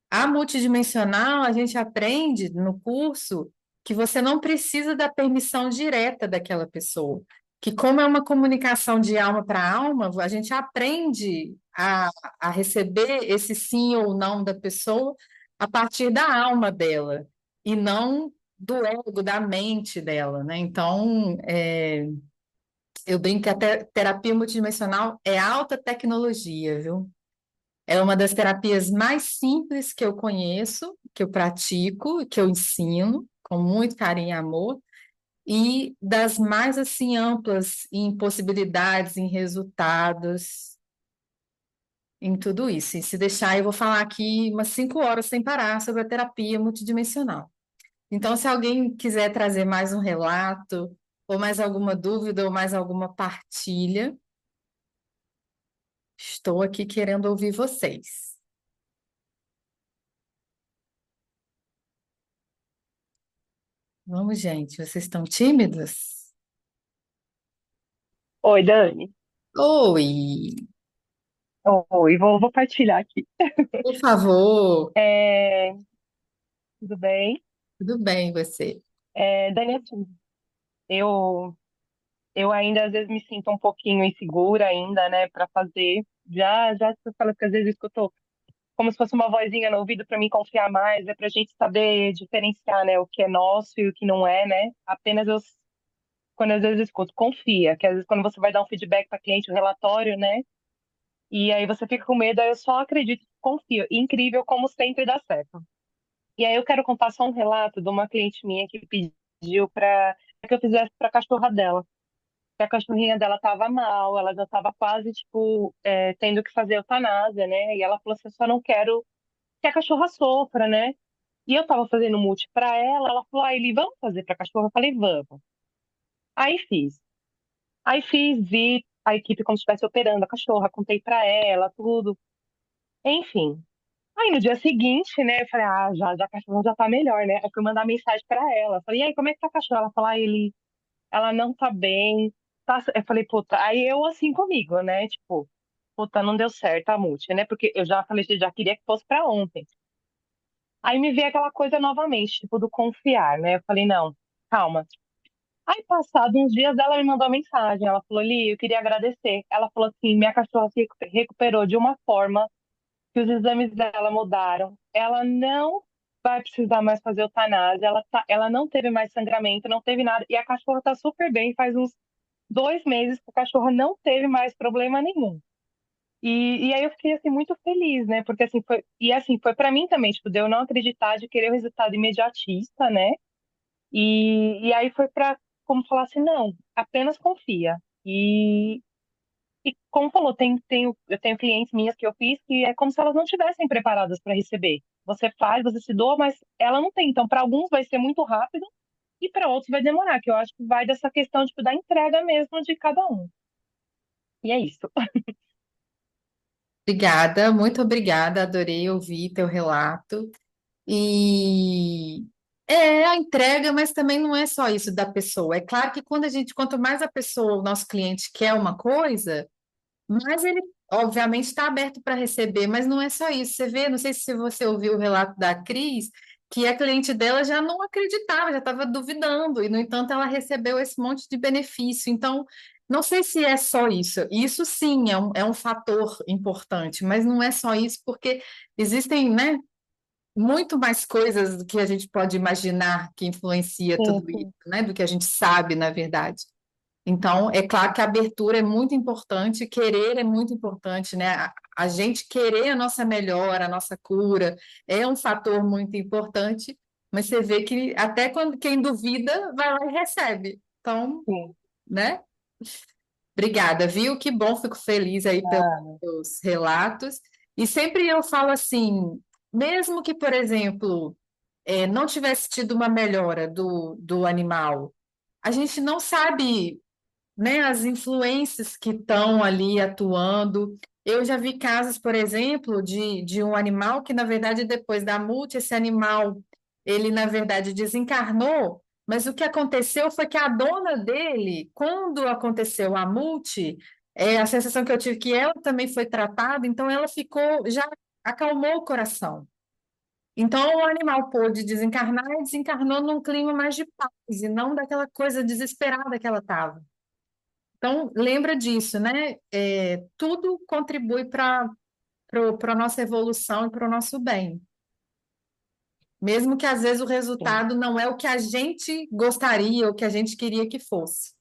A multidimensional, a gente aprende no curso que você não precisa da permissão direta daquela pessoa. Que, como é uma comunicação de alma para alma, a gente aprende a receber esse sim ou não da pessoa a partir da alma dela, e não do ego, da mente dela, né? Então, eu brinco que a terapia multidimensional é alta tecnologia, viu? É uma das terapias mais simples que eu conheço, que eu pratico, que eu ensino com muito carinho e amor, e das mais assim amplas em possibilidades, em resultados, em tudo isso. E se deixar, eu vou falar aqui umas 5 horas sem parar sobre a terapia multidimensional. Então, se alguém quiser trazer mais um relato, ou mais alguma dúvida, ou mais alguma partilha, estou aqui querendo ouvir vocês. Vamos, gente, vocês estão tímidos? Oi, Dani. Oi, Oi, vou partilhar aqui. por favor. É, tudo bem? Tudo bem, você? Dani, assim, eu, eu ainda às vezes me sinto um pouquinho insegura ainda, né, para fazer. Já você fala que às vezes eu escuto como se fosse uma vozinha no ouvido para mim confiar mais, é para a gente saber diferenciar, né, o que é nosso e o que não é, né? Quando às vezes eu escuto, confia, que às vezes quando você vai dar um feedback para cliente, um relatório, né? E aí você fica com medo, aí eu só acredito, confio. Incrível como sempre dá certo. E aí eu quero contar só um relato de uma cliente minha que pediu para que eu fizesse para a cachorra dela. Que a cachorrinha dela estava mal, ela já estava quase, tipo, tendo que fazer eutanásia, né? E ela falou assim, eu só não quero que a cachorra sofra, né? E eu estava fazendo multi para ela falou, ah, Eli, vamos fazer para a cachorra? Eu falei, vamos. Aí fiz. Aí fiz, vi a equipe como se estivesse operando a cachorra, contei para ela, tudo. Enfim. Aí no dia seguinte, né, eu falei, já a cachorra já tá melhor, né? Aí fui mandar mensagem pra ela. Falei, e aí, como é que tá a cachorra? Ela falou, ela não tá bem. Eu falei, puta, aí eu assim comigo, né? Tipo, puta, não deu certo a multi, né? Porque eu já falei, já queria que fosse pra ontem. Aí me veio aquela coisa novamente, tipo, do confiar, né? Eu falei, não, calma. Aí, passado uns dias, ela me mandou uma mensagem. Ela falou, Li, eu queria agradecer. Ela falou assim, minha cachorra se recuperou de uma forma que os exames dela mudaram. Ela não vai precisar mais fazer eutanásia, ela não teve mais sangramento, não teve nada. E a cachorra está super bem, faz uns 2 meses que a cachorra não teve mais problema nenhum. E aí eu fiquei assim muito feliz, né? Porque foi para mim também, tipo, de eu não acreditar de querer o resultado imediatista, né? E aí foi para como falar assim, não, apenas confia. E como falou, eu tenho clientes minhas que eu fiz que é como se elas não estivessem preparadas para receber. Você faz, você se doa, mas ela não tem. Então, para alguns vai ser muito rápido e para outros vai demorar, que eu acho que vai dessa questão tipo, da entrega mesmo de cada um. E é isso. Obrigada, muito obrigada, adorei ouvir teu relato. E é a entrega, mas também não é só isso da pessoa. É claro que quanto mais a pessoa, o nosso cliente quer uma coisa, mais ele, obviamente, está aberto para receber, mas não é só isso. Você vê, não sei se você ouviu o relato da Cris, que a cliente dela já não acreditava, já estava duvidando, e, no entanto, ela recebeu esse monte de benefício. Então, não sei se é só isso. Isso sim é um fator importante, mas não é só isso, porque existem, né, muito mais coisas do que a gente pode imaginar que influencia Sim, tudo isso, sim. né, do que a gente sabe, na verdade. Então, é claro que a abertura é muito importante, querer é muito importante, né? A gente querer a nossa melhora, a nossa cura, é um fator muito importante, mas você vê que até quando quem duvida vai lá e recebe. Então, Sim. né? Obrigada, viu? Que bom, fico feliz aí pelos Ah, seus relatos. E sempre eu falo assim, mesmo que, por exemplo, não tivesse tido uma melhora do animal, a gente não sabe, né, as influências que estão ali atuando. Eu já vi casos, por exemplo, de um animal que, na verdade, depois da multa, esse animal, ele, na verdade, desencarnou, mas o que aconteceu foi que a dona dele, quando aconteceu a multa, a sensação que eu tive que ela também foi tratada, então ela ficou, já acalmou o coração. Então, o animal pôde desencarnar e desencarnou num clima mais de paz, e não daquela coisa desesperada que ela estava. Então, lembra disso, né? Tudo contribui para a nossa evolução e para o nosso bem. Mesmo que às vezes o sim. resultado não é o que a gente gostaria ou que a gente queria que fosse,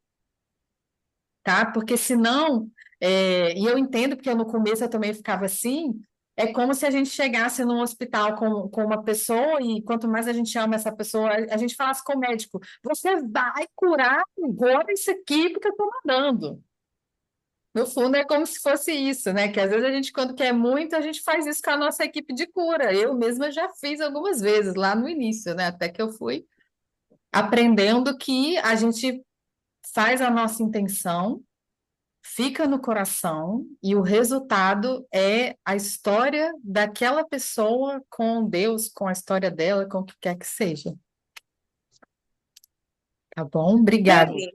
tá? Porque senão, e eu entendo porque no começo eu também ficava assim, é como se a gente chegasse num hospital com uma pessoa e quanto mais a gente ama essa pessoa, a gente falasse com o médico, você vai curar agora isso aqui porque eu estou mandando. No fundo, é como se fosse isso, né? Que às vezes a gente, quando quer muito, a gente faz isso com a nossa equipe de cura. Eu mesma já fiz algumas vezes lá no início, né? Até que eu fui aprendendo que a gente faz a nossa intenção, fica no coração e o resultado é a história daquela pessoa com Deus, com a história dela, com o que quer que seja. Tá bom? Obrigada. Bem,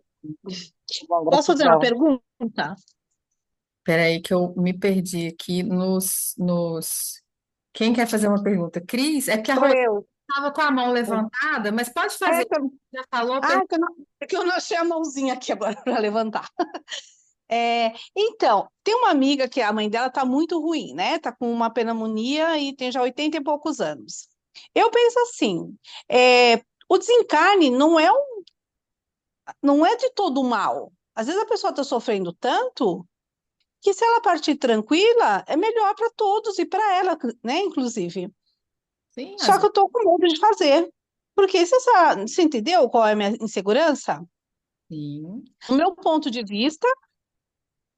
Bom, posso fazer uma gratidão. pergunta? Espera aí que eu me perdi aqui nos... Quem quer fazer uma pergunta? Cris? É porque a Sou Rose eu. estava com a mão levantada, mas pode É fazer. que eu, Já falou, é que eu não achei a mãozinha aqui agora para levantar. Então, tem uma amiga que a mãe dela tá muito ruim, né? Tá com uma pneumonia e tem já 80 e poucos anos. Eu penso assim, o desencarne não é de todo mal. Às vezes a pessoa está sofrendo tanto que se ela partir tranquila, é melhor para todos e para ela, né? Inclusive. sim, Só que eu tô com medo de fazer. Porque você entendeu qual é a minha insegurança? sim. Do meu ponto de vista,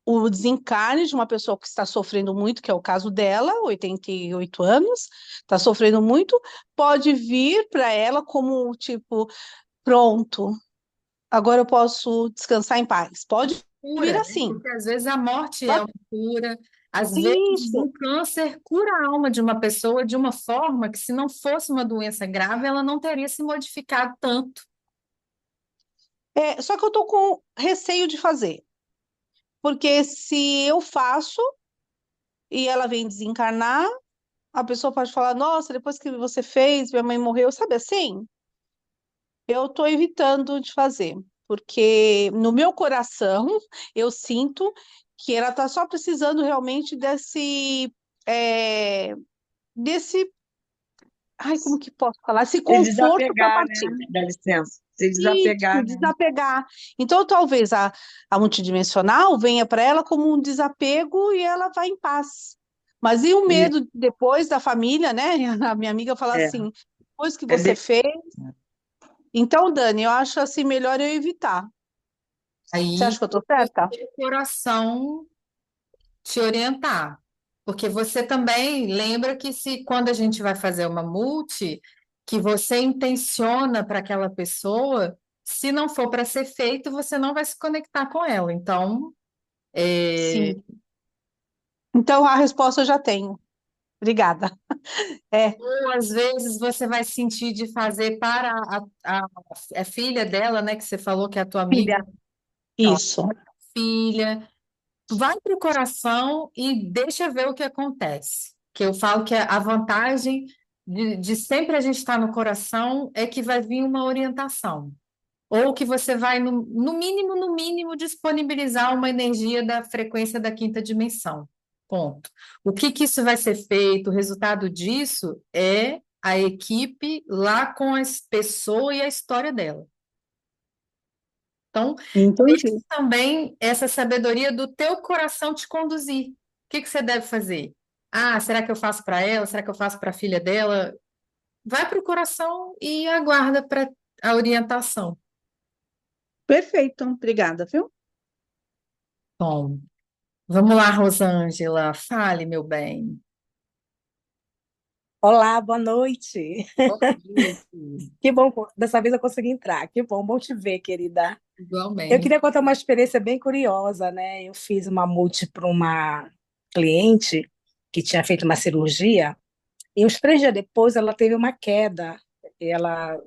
o desencarne de uma pessoa que está sofrendo muito, que é o caso dela, 88 anos, está sofrendo muito, pode vir para ela como tipo, pronto, agora eu posso descansar em paz. Pode vir Cura, né? assim. Porque às vezes a morte é Pode- uma cura, às vezes Isso. um câncer cura a alma de uma pessoa de uma forma que, se não fosse uma doença grave, ela não teria se modificado tanto. Só que eu tô com receio de fazer, porque se eu faço e ela vem desencarnar, a pessoa pode falar, nossa, depois que você fez, minha mãe morreu, sabe assim? Eu estou evitando de fazer, porque no meu coração eu sinto que ela está só precisando realmente é, desse, ai, como que posso falar? Esse Se conforto para desapegar, partir. né? Dá licença. Se Isso, desapegar, né? desapegar. Então, talvez a multidimensional venha para ela como um desapego e ela vai em paz. Mas e o E, medo depois da família, né? A minha amiga fala é, assim, depois que é você bem, fez. Então, Dani, eu acho assim melhor eu evitar. Você Aí, acha que eu tô certa? o coração te orientar. Porque você também lembra que, se quando a gente vai fazer uma multi, que você intenciona para aquela pessoa, se não for para ser feito, você não vai se conectar com ela. Então, Sim. Então a resposta eu já tenho. Obrigada. É, ou às vezes você vai sentir de fazer para a filha dela, né, que você falou que é a tua amiga, filha. Isso. filha, vai para o coração e deixa ver o que acontece. Que eu falo que a vantagem de sempre a gente estar no coração é que vai vir uma orientação. Ou que você vai, no mínimo, disponibilizar uma energia da frequência da quinta dimensão. Ponto. O que que isso vai ser feito? O resultado disso é a equipe lá com a pessoa e a história dela. Então, deixe Entendi. também essa sabedoria do teu coração te conduzir. O que que você deve fazer? Ah, será que eu faço para ela? Será que eu faço para a filha dela? Vai para o coração e aguarda para a orientação. Perfeito. Obrigada, viu? Bom, vamos lá, Rosângela, fale, meu bem. Olá, boa noite. Bom dia, filho. Que bom, dessa vez eu consegui entrar. Que bom te ver, querida. Eu Igualmente. queria contar uma experiência bem curiosa, né? Eu fiz uma multi para uma cliente que tinha feito uma cirurgia e uns 3 dias depois ela teve uma queda. Ela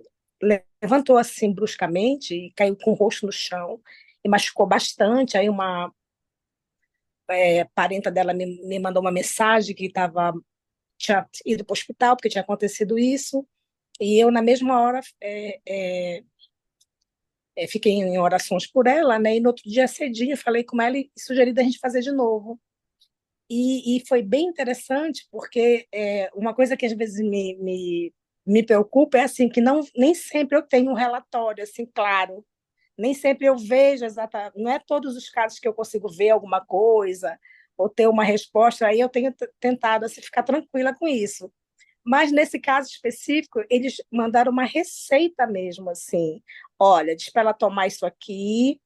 levantou assim bruscamente e caiu com o rosto no chão e machucou bastante. Aí uma parenta dela me mandou uma mensagem que tinha ido para o hospital porque tinha acontecido isso. E eu, na mesma hora, fiquei em orações por ela, né? E no outro dia cedinho falei com ela e sugeri da gente fazer de novo. E foi bem interessante, porque uma coisa que às vezes me preocupa é assim, que não, nem sempre eu tenho um relatório assim claro, nem sempre eu vejo exatamente, não é todos os casos que eu consigo ver alguma coisa, ou ter uma resposta, aí eu tenho tentado assim, ficar tranquila com isso. Mas nesse caso específico, eles mandaram uma receita mesmo, assim. Olha, diz para ela tomar isso aqui,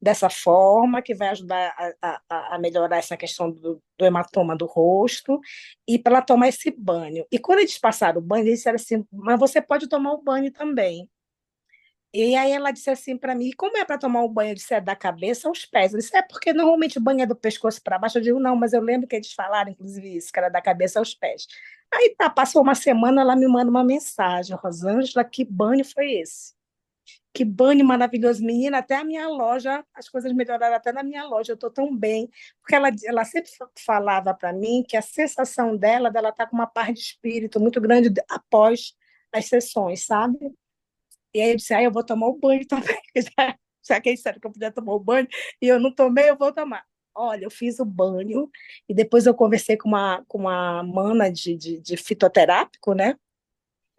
dessa forma, que vai ajudar a melhorar essa questão do hematoma do rosto, e para ela tomar esse banho. E quando eles passaram o banho, eles disseram assim: mas você pode tomar o banho também. E aí ela disse assim para mim: como é para tomar o banho? Eu disse: é da cabeça aos pés. Eu disse: é porque normalmente o banho é do pescoço para baixo. Eu digo: não, mas eu lembro que eles falaram, inclusive, isso, que era da cabeça aos pés. Aí tá, passou uma semana, ela me manda uma mensagem: Rosângela, que banho foi esse? Que banho maravilhoso, menina, até a minha loja, as coisas melhoraram até na minha loja, eu estou tão bem, porque ela sempre falava para mim que a sensação dela estar com uma paz de espírito muito grande após as sessões, sabe? E aí eu disse: eu vou tomar o banho também, já que eles disseram que eu podia tomar o banho, e eu não tomei, eu vou tomar. Olha, eu fiz o banho, e depois eu conversei com uma mana de fitoterápico, né?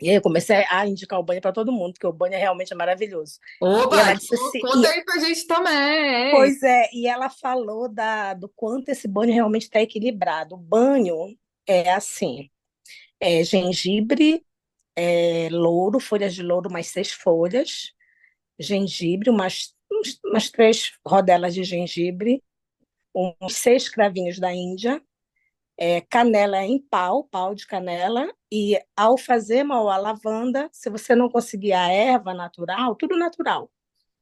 E aí eu comecei a indicar o banho para todo mundo, porque o banho realmente é maravilhoso. E Opa, ela disse então assim, conta aí pra gente também. pois é, e ela falou do quanto esse banho realmente está equilibrado. O banho é assim, gengibre, louro, folhas de louro, mais 6 folhas, gengibre, umas 3 rodelas de gengibre, uns 6 cravinhos da Índia, canela em pau de canela, e alfazema ou a lavanda, se você não conseguir a erva natural, tudo natural,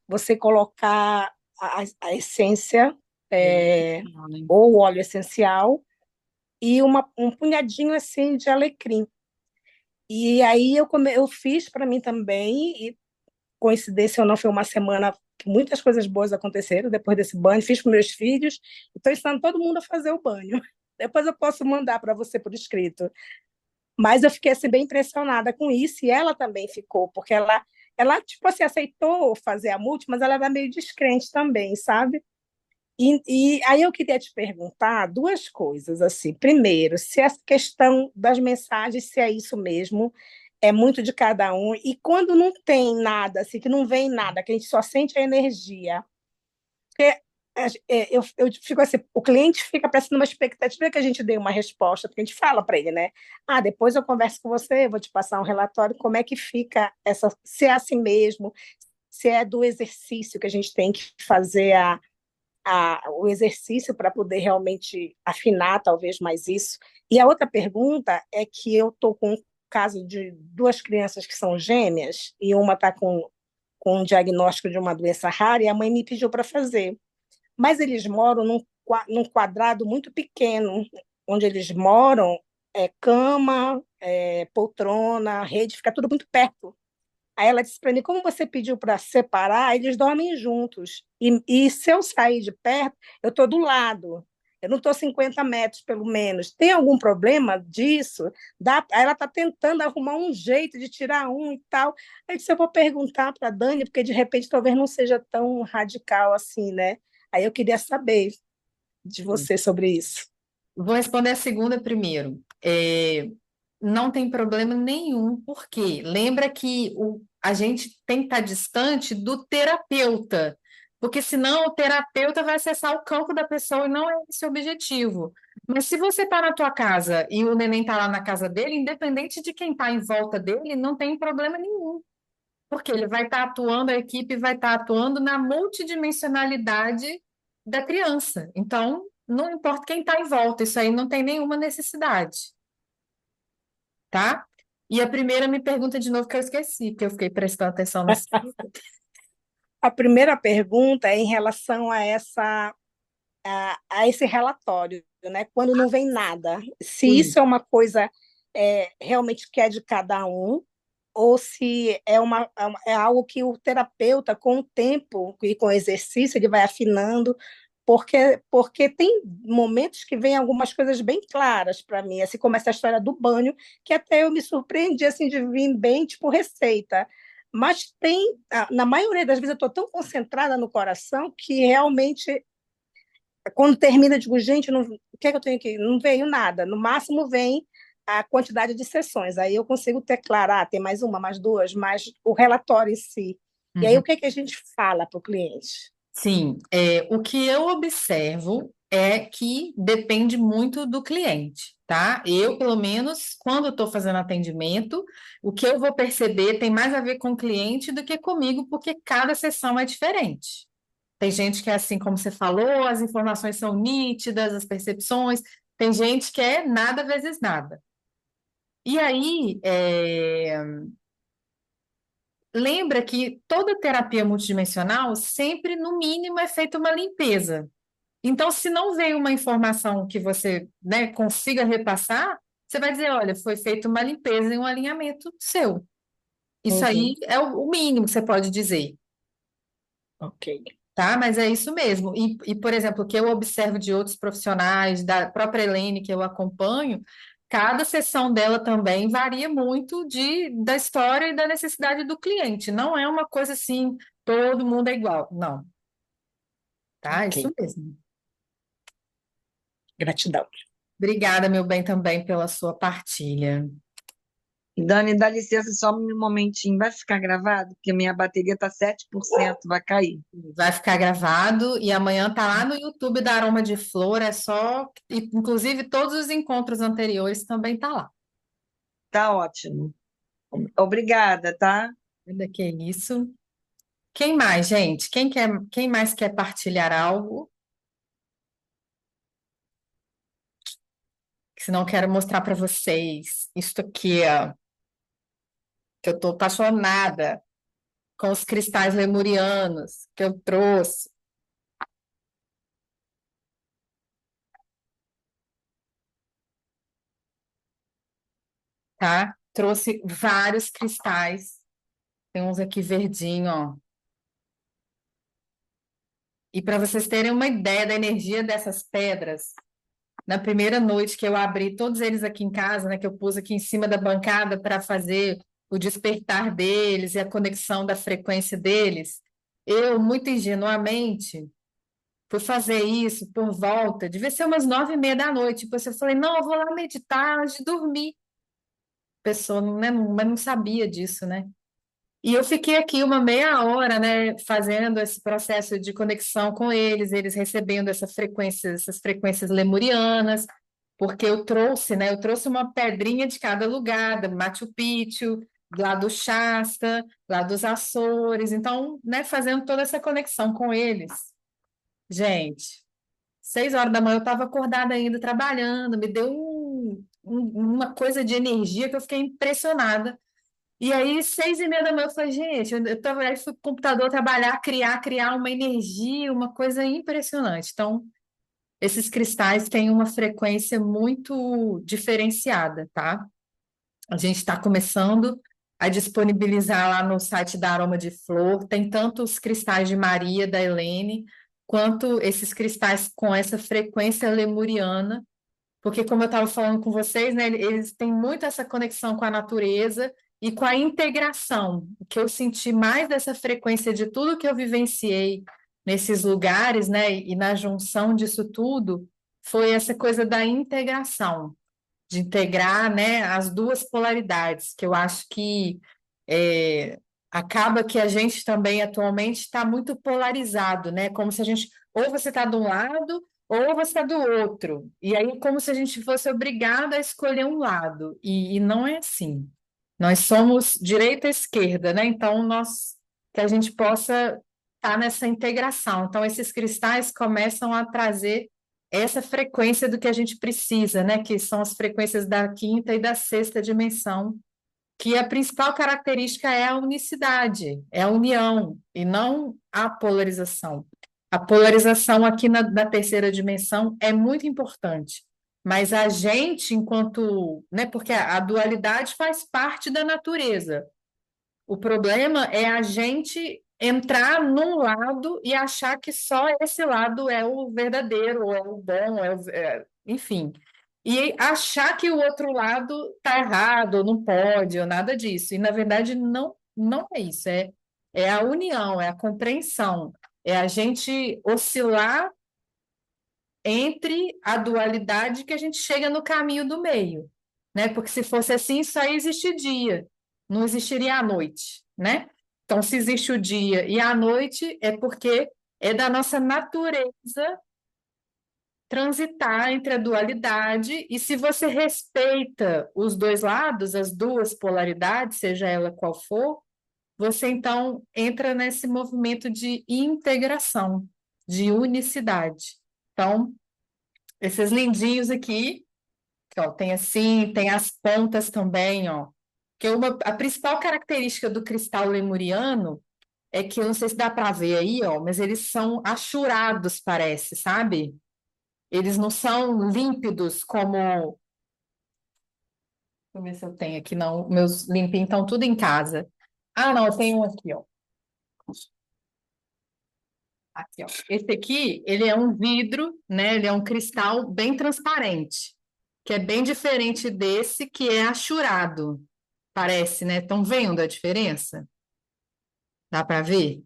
você colocar a essência, é, ou o óleo essencial, e um punhadinho assim de alecrim. E aí eu fiz para mim também, e coincidência ou não, foi uma semana que muitas coisas boas aconteceram depois desse banho. Fiz com meus filhos, estou ensinando todo mundo a fazer o banho. Depois eu posso mandar para você por escrito. Mas eu fiquei assim, bem impressionada com isso, e ela também ficou, porque ela tipo assim, aceitou fazer a multi, mas ela era meio descrente também, sabe? E aí eu queria te perguntar 2 coisas, assim. Primeiro, se essa questão das mensagens, se é isso mesmo, é muito de cada um, e quando não tem nada, assim, que não vem nada, que a gente só sente a energia, porque eu fico assim, o cliente fica parecendo uma expectativa que a gente dê uma resposta, porque a gente fala para ele, né? Depois eu converso com você, vou te passar um relatório, como é que fica se é assim mesmo, se é do exercício que a gente tem que fazer o exercício para poder realmente afinar talvez mais isso. E a outra pergunta é que eu estou com um caso de 2 crianças que são gêmeas, e uma está com um diagnóstico de uma doença rara, e a mãe me pediu para fazer. Mas eles moram num quadrado muito pequeno, onde eles moram, cama, poltrona, rede, fica tudo muito perto. Aí ela disse para mim: como você pediu para separar, eles dormem juntos. E se eu sair de perto, eu estou do lado. Eu não estou 50 metros, pelo menos. Tem algum problema disso? Aí ela está tentando arrumar um jeito de tirar um e tal. Aí eu disse: eu vou perguntar para a Dani, porque de repente talvez não seja tão radical assim, né? Aí eu queria saber de você sobre isso. Vou responder a segunda primeiro. Não tem problema nenhum, porque lembra que a gente tem que estar distante do terapeuta, porque senão o terapeuta vai acessar o campo da pessoa e não é esse o objetivo. Mas se você está na tua casa e o neném está lá na casa dele, independente de quem está em volta dele, não tem problema nenhum, porque ele vai estar atuando, a equipe vai estar atuando na multidimensionalidade da criança. Então, não importa quem está em volta, isso aí não tem nenhuma necessidade, tá? E a primeira me pergunta de novo que eu esqueci, que eu fiquei prestando atenção na segunda. A primeira pergunta é em relação a esse relatório, né? Quando não vem nada. Se Sim. isso é uma coisa realmente que é de cada um, ou se é algo que o terapeuta, com o tempo e com o exercício, ele vai afinando, porque tem momentos que vem algumas coisas bem claras para mim, assim como essa história do banho, que até eu me surpreendi assim, de vir bem, tipo, receita. Mas na maioria das vezes, eu estou tão concentrada no coração que realmente quando termina, eu digo: gente, não, o que é que eu tenho aqui? Não veio nada. No máximo vem a quantidade de sessões. Aí eu consigo declarar, tem mais uma, mais 2, mais o relatório em si. E aí Uhum. o que é que a gente fala para o cliente? Sim, o que eu observo é que depende muito do cliente, tá? Eu, pelo menos, quando estou fazendo atendimento, o que eu vou perceber tem mais a ver com o cliente do que comigo, porque cada sessão é diferente. Tem gente que é assim, como você falou, as informações são nítidas, as percepções. Tem gente que é nada vezes nada. E aí, lembra que toda terapia multidimensional sempre, no mínimo, é feita uma limpeza. Então, se não veio uma informação que você, né, consiga repassar, você vai dizer, olha, foi feita uma limpeza e um alinhamento seu. Isso Uhum, aí é o mínimo que você pode dizer, ok. tá? Mas é isso mesmo. Por exemplo, o que eu observo de outros profissionais, da própria Helene que eu acompanho, cada sessão dela também varia muito da história e da necessidade do cliente. Não é uma coisa assim, todo mundo é igual. Não, tá? Ok. Isso mesmo. Gratidão. Obrigada, meu bem, também pela sua partilha. Dani, dá licença só um momentinho. Vai ficar gravado? Porque minha bateria está 7%, vai cair. Vai ficar gravado e amanhã tá lá no YouTube da Aroma de Flor, é só, inclusive todos os encontros anteriores também tá lá. Tá ótimo. Obrigada, tá? Ainda que é isso. Quem mais, gente? Quem mais quer partilhar algo? Que senão eu quero mostrar para vocês isto aqui, ó, que eu tô apaixonada com os cristais lemurianos que eu trouxe, tá? Trouxe vários cristais. Tem uns aqui verdinho, ó. E para vocês terem uma ideia da energia dessas pedras, na primeira noite que eu abri todos eles aqui em casa, né, que eu pus aqui em cima da bancada para fazer o despertar deles e a conexão da frequência deles, eu, muito ingenuamente, fui fazer isso por volta, devia ser umas 9h30 da noite. Depois eu falei, não, eu vou lá meditar antes de dormir. A pessoa, né, mas não sabia disso, né? E eu fiquei aqui uma meia hora, né, fazendo esse processo de conexão com eles recebendo essas frequências lemurianas, porque eu trouxe, né, eu trouxe uma pedrinha de cada lugar, do Machu Picchu, lá do Shasta, lá dos Açores, então, né, fazendo toda essa conexão com eles. Gente, 6 horas da manhã eu estava acordada ainda, trabalhando, me deu uma coisa de energia que eu fiquei impressionada. E aí, 6h30 da manhã, eu falei, gente, eu tava, aí fui pro computador trabalhar, criar uma energia, uma coisa impressionante. Então, esses cristais têm uma frequência muito diferenciada, tá? A gente está começando a disponibilizar lá no site da Aroma de Flor, tem tanto os cristais de Maria, da Helene, quanto esses cristais com essa frequência lemuriana, porque, como eu estava falando com vocês, né, eles têm muito essa conexão com a natureza e com a integração. O que eu senti mais dessa frequência de tudo que eu vivenciei nesses lugares, né, e na junção disso tudo, foi essa coisa da integração, de integrar, né, as duas polaridades, que eu acho que acaba que a gente também atualmente está muito polarizado, né? Como se a gente, ou você está de um lado, ou você está do outro. E aí, como se a gente fosse obrigado a escolher um lado. E não é assim. Nós somos direita e esquerda, né? Então, que a gente possa estar nessa integração. Então, esses cristais começam a trazer essa frequência do que a gente precisa, né? Que são as frequências da quinta e da sexta dimensão, que a principal característica é a unicidade, é a união, e não a polarização. A polarização aqui na terceira dimensão é muito importante, mas a gente, enquanto, né, porque a dualidade faz parte da natureza. O problema é a gente entrar num lado e achar que só esse lado é o verdadeiro, ou é o bom, enfim. E achar que o outro lado está errado, ou não pode, ou nada disso. E, na verdade, não é isso. É a união, é a compreensão. É a gente oscilar entre a dualidade que a gente chega no caminho do meio, né? Porque se fosse assim, só existe dia, não existiria a noite, né? Então, se existe o dia e a noite, é porque É da nossa natureza transitar entre a dualidade, e se você respeita os dois lados, as duas polaridades, seja ela qual for, você então entra nesse movimento de integração, de unicidade. Então, esses lindinhos aqui, que, ó, tem assim, tem as pontas também, ó, que a principal característica do cristal lemuriano é que, eu não sei se dá para ver aí, ó, mas eles são achurados, parece, sabe? Eles não são límpidos como. Deixa eu ver se eu tenho aqui, não. Meus limpinhos estão tudo em casa. Ah, não, eu tenho um aqui, ó. Aqui, ó. Esse aqui, ele é um vidro, né? Ele é um cristal bem transparente, que é bem diferente desse que é achurado. Parece, né? Estão vendo a diferença? Dá para ver?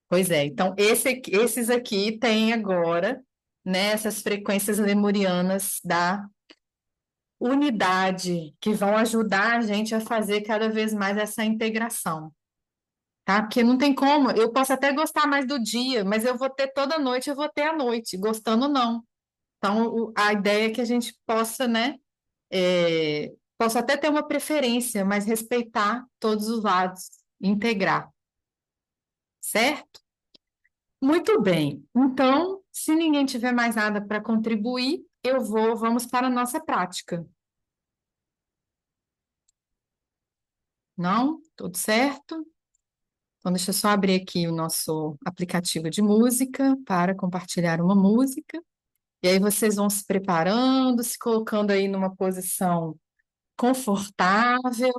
Pois é. Então, esses aqui têm agora, né, essas frequências lemurianas da unidade, que vão ajudar a gente a fazer cada vez mais essa integração, tá? Porque não tem como, eu posso até gostar mais do dia, mas eu vou ter toda noite, eu vou ter à noite, gostando ou não. Então, a ideia é que a gente possa, né, possa até ter uma preferência, mas respeitar todos os lados, integrar, certo? Muito bem. Então, se ninguém tiver mais nada para contribuir, vamos para a nossa prática. Não? Tudo certo? Então, deixa eu só abrir aqui o nosso aplicativo de música para compartilhar uma música. E aí vocês vão se preparando, se colocando aí numa posição confortável.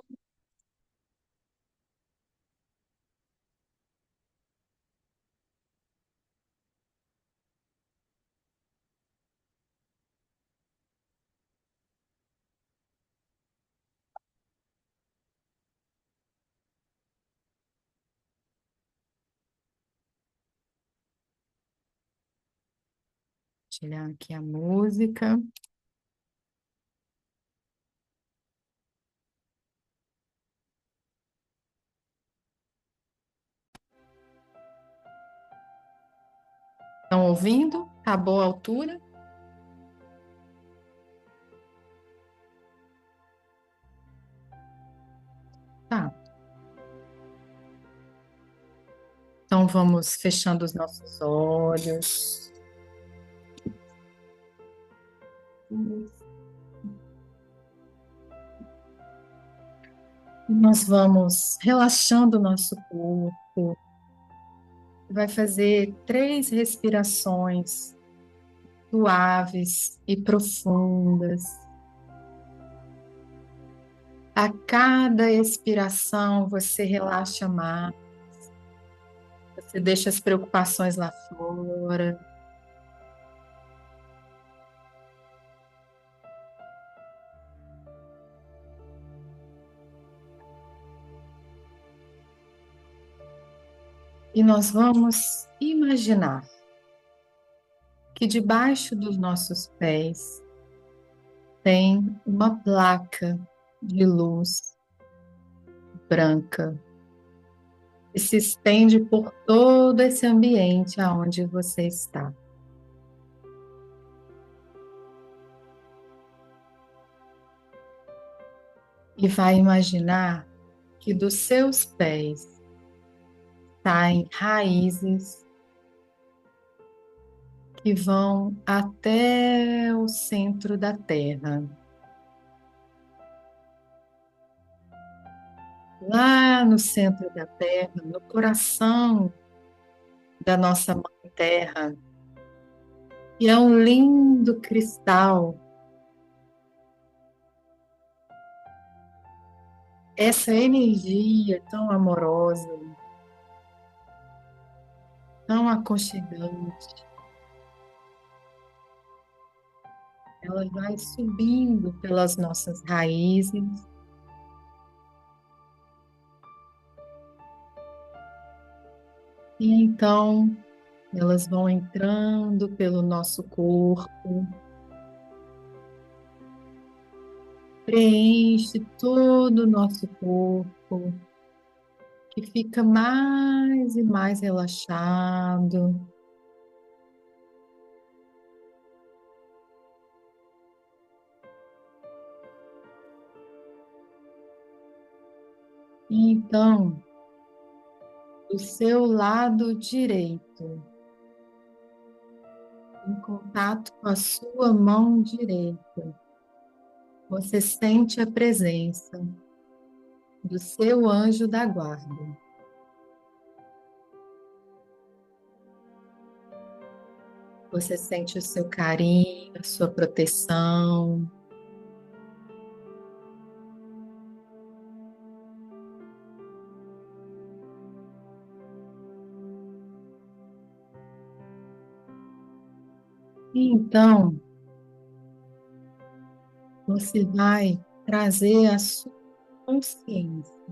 Compartilhar aqui a música. Estão ouvindo? Tá boa a altura? Tá. Então vamos fechando os nossos olhos. E nós vamos relaxando o nosso corpo. Vai fazer 3 respirações suaves e profundas. A cada expiração, você relaxa mais, você deixa as preocupações lá fora. E nós vamos imaginar que debaixo dos nossos pés tem uma placa de luz branca que se estende por todo esse ambiente aonde você está. E vai imaginar que dos seus pés saem raízes que vão até o centro da Terra. Lá no centro da Terra, no coração da nossa Mãe Terra, e é um lindo cristal. Essa energia tão amorosa, tão aconchegante, ela vai subindo pelas nossas raízes, e então elas vão entrando pelo nosso corpo, preenche todo o nosso corpo, que fica mais e mais relaxado. E então, do seu lado direito, em contato com a sua mão direita, você sente a presença do seu anjo da guarda. Você sente o seu carinho, a sua proteção. E então, você vai trazer a sua consciência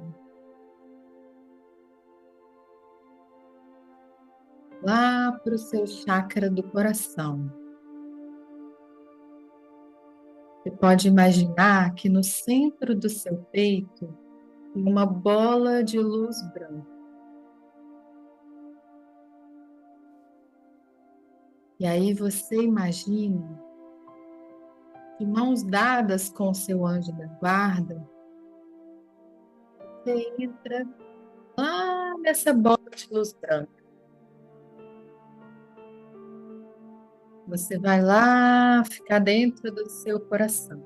lá para o seu chakra do coração. Você pode imaginar que no centro do seu peito tem uma bola de luz branca. E aí você imagina, de mãos dadas com o seu anjo da guarda, você entra lá nessa bola de luz branca. Você vai lá ficar dentro do seu coração.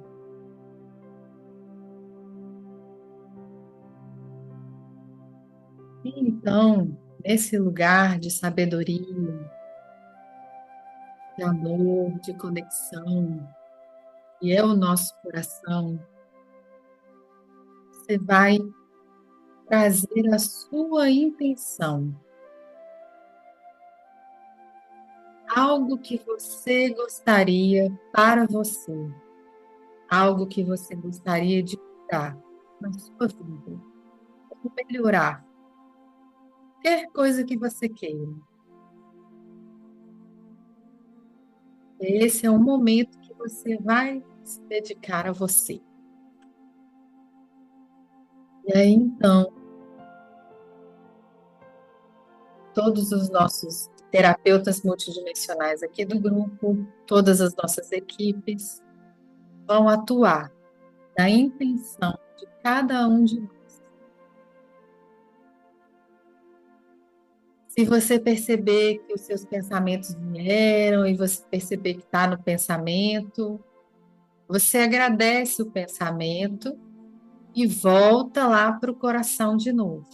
E então, nesse lugar de sabedoria, de amor, de conexão, que é o nosso coração, você vai trazer a sua intenção. Algo que você gostaria para você. Algo que você gostaria de mudar na sua vida. Ou melhorar. Qualquer coisa que você queira. Esse é o momento que você vai se dedicar a você. E aí, então, todos os nossos terapeutas multidimensionais aqui do grupo, todas as nossas equipes, vão atuar na intenção de cada um de nós. Se você perceber que os seus pensamentos vieram e você perceber que está no pensamento, você agradece o pensamento e volta lá para o coração de novo.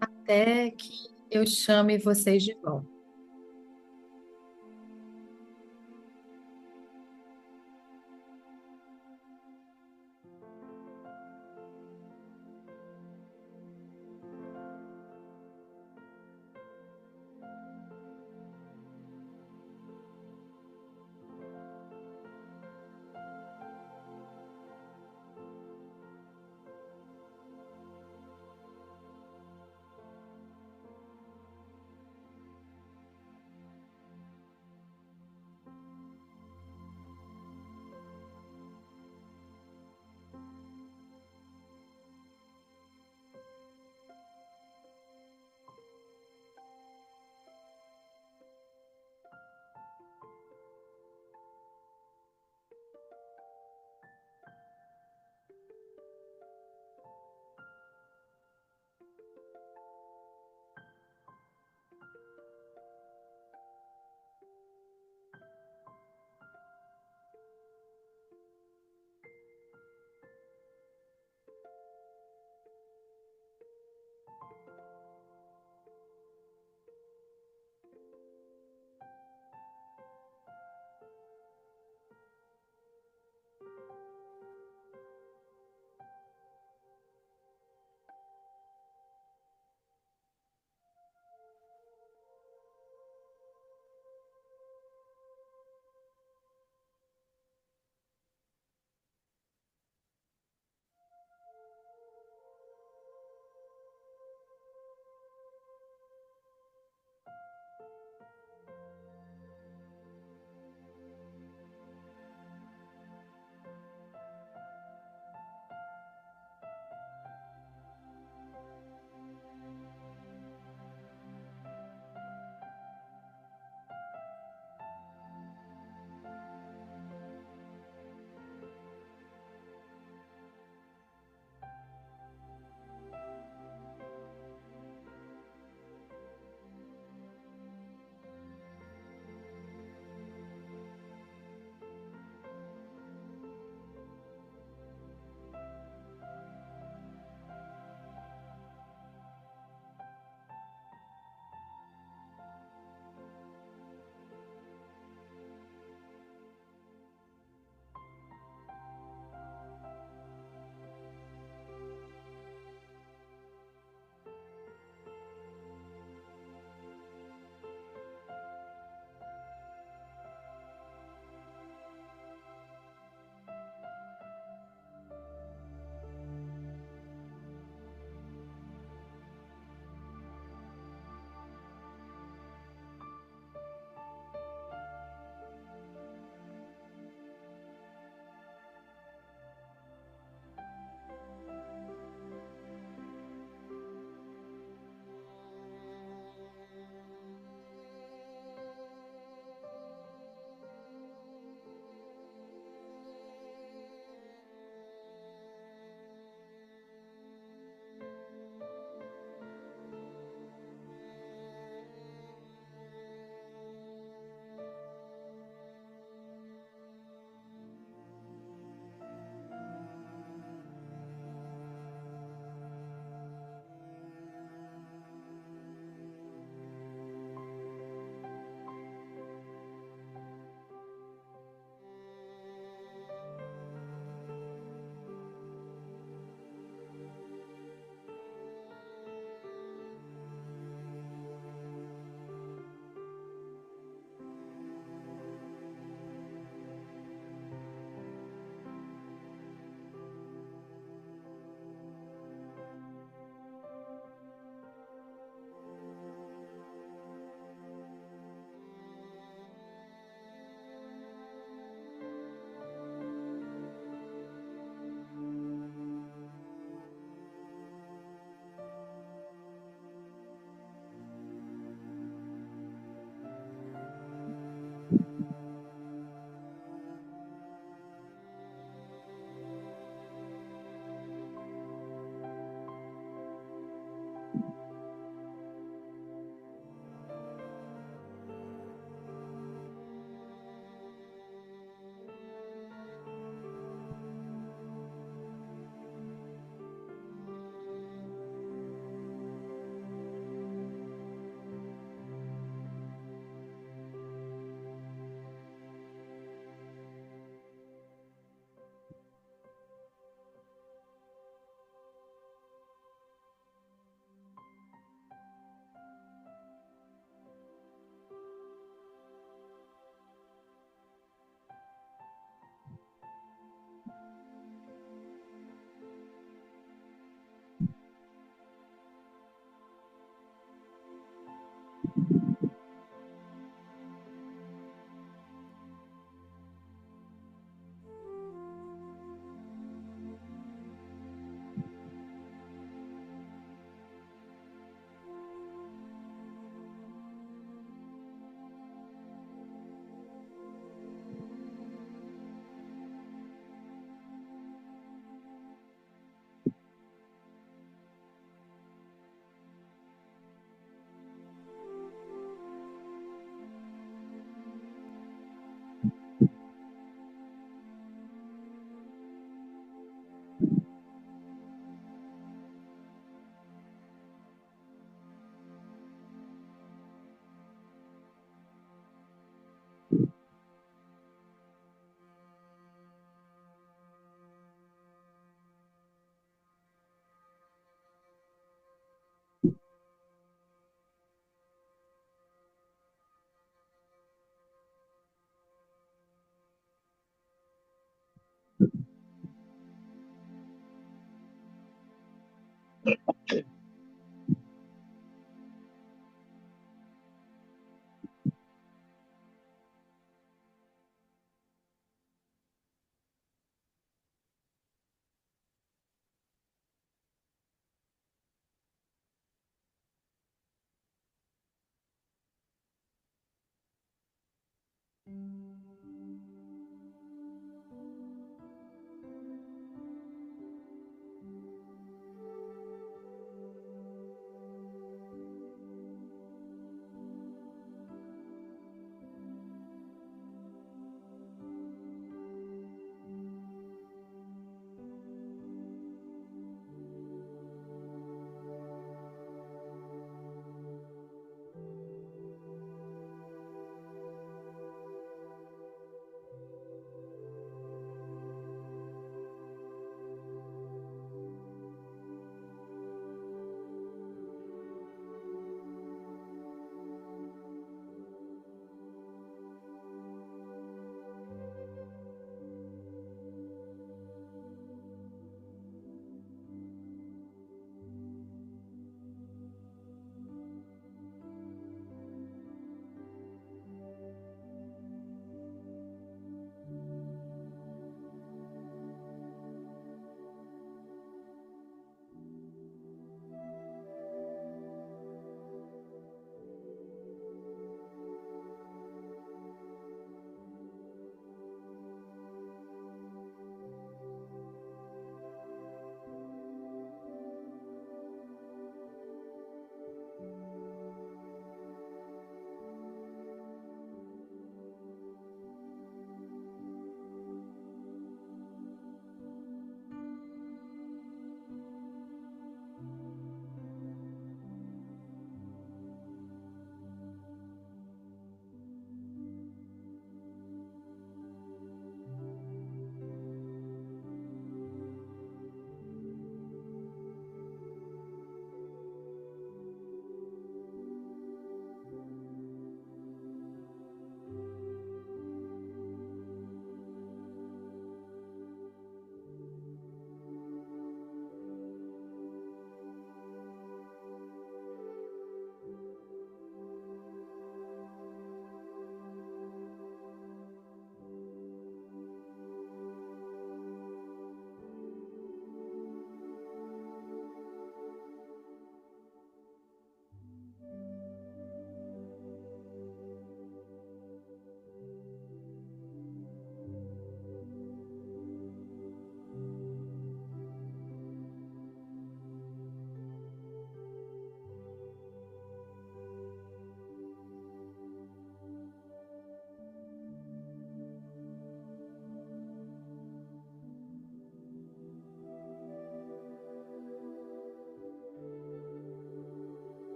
Até que eu chame vocês de volta.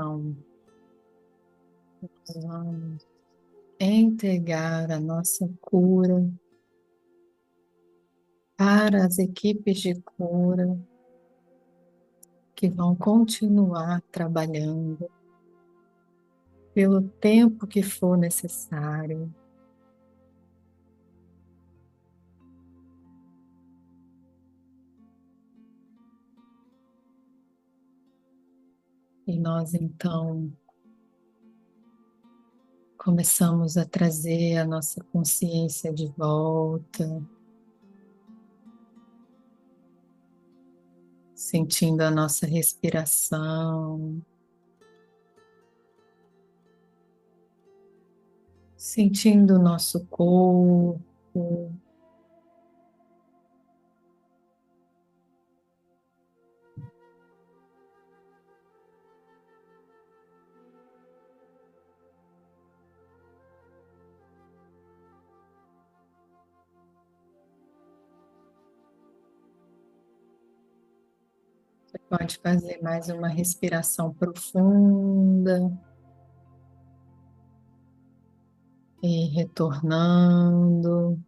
então vamos entregar a nossa cura para as equipes de cura que vão continuar trabalhando pelo tempo que for necessário. E nós então começamos a trazer a nossa consciência de volta, sentindo a nossa respiração, sentindo o nosso corpo. Você pode fazer mais uma respiração profunda e retornando.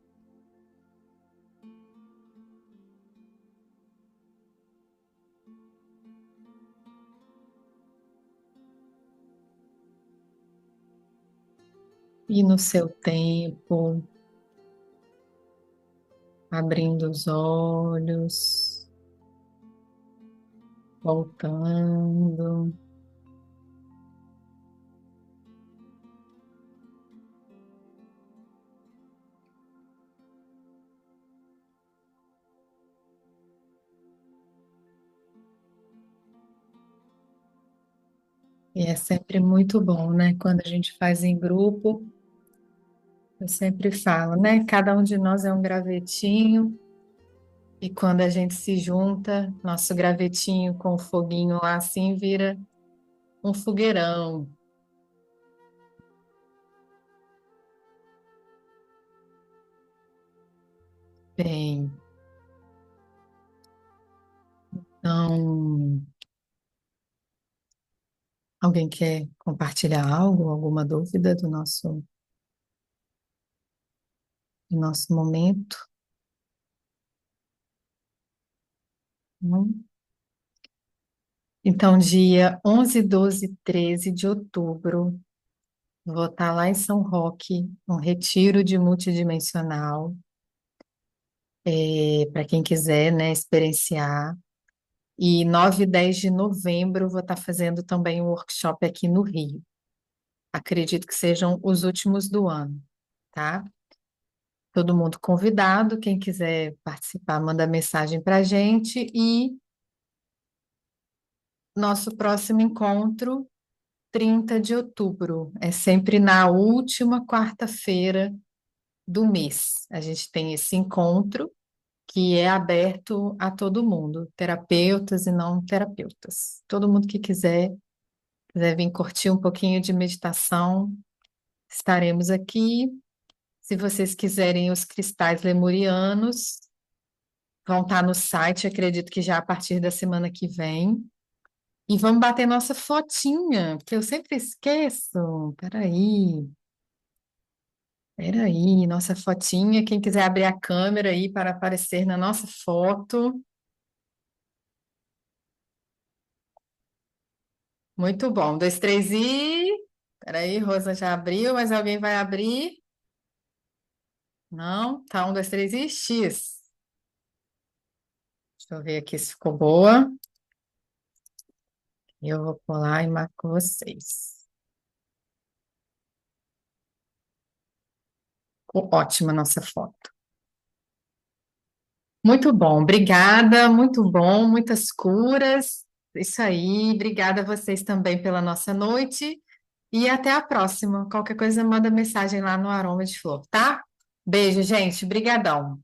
E no seu tempo, abrindo os olhos, voltando. E é sempre muito bom, né? Quando a gente faz em grupo, eu sempre falo, né? Cada um de nós é um gravetinho, e quando a gente se junta, nosso gravetinho com o foguinho lá assim vira um fogueirão. Bem, então, alguém quer compartilhar algo, alguma dúvida do nosso momento? Não? Então, dia 11, 12 e 13 de outubro, vou estar lá em São Roque, um retiro de multidimensional, para quem quiser, né, experienciar. E 9 e 10 de novembro, vou estar fazendo também um workshop aqui no Rio. Acredito que sejam os últimos do ano, tá? Todo mundo convidado, quem quiser participar, manda mensagem para a gente. E nosso próximo encontro, 30 de outubro, é sempre na última quarta-feira do mês. A gente tem esse encontro que é aberto a todo mundo, terapeutas e não terapeutas. Todo mundo que quiser vir curtir um pouquinho de meditação, estaremos aqui. Se vocês quiserem os cristais lemurianos, vão estar no site, acredito que já a partir da semana que vem. E vamos bater nossa fotinha, porque eu sempre esqueço. Peraí, nossa fotinha. Quem quiser abrir a câmera aí para aparecer na nossa foto. Muito bom. 2, 3 e. Peraí, Rosa já abriu, mas alguém vai abrir? Não? Tá, 1, 2, 3 e X. Deixa eu ver aqui se ficou boa. Eu vou pular e marco vocês. Ficou ótima a nossa foto. Muito bom, obrigada, muito bom, muitas curas. Isso aí, obrigada a vocês também pela nossa noite e até a próxima. Qualquer coisa, manda mensagem lá no Aroma de Flor, tá? Beijo, gente, brigadão.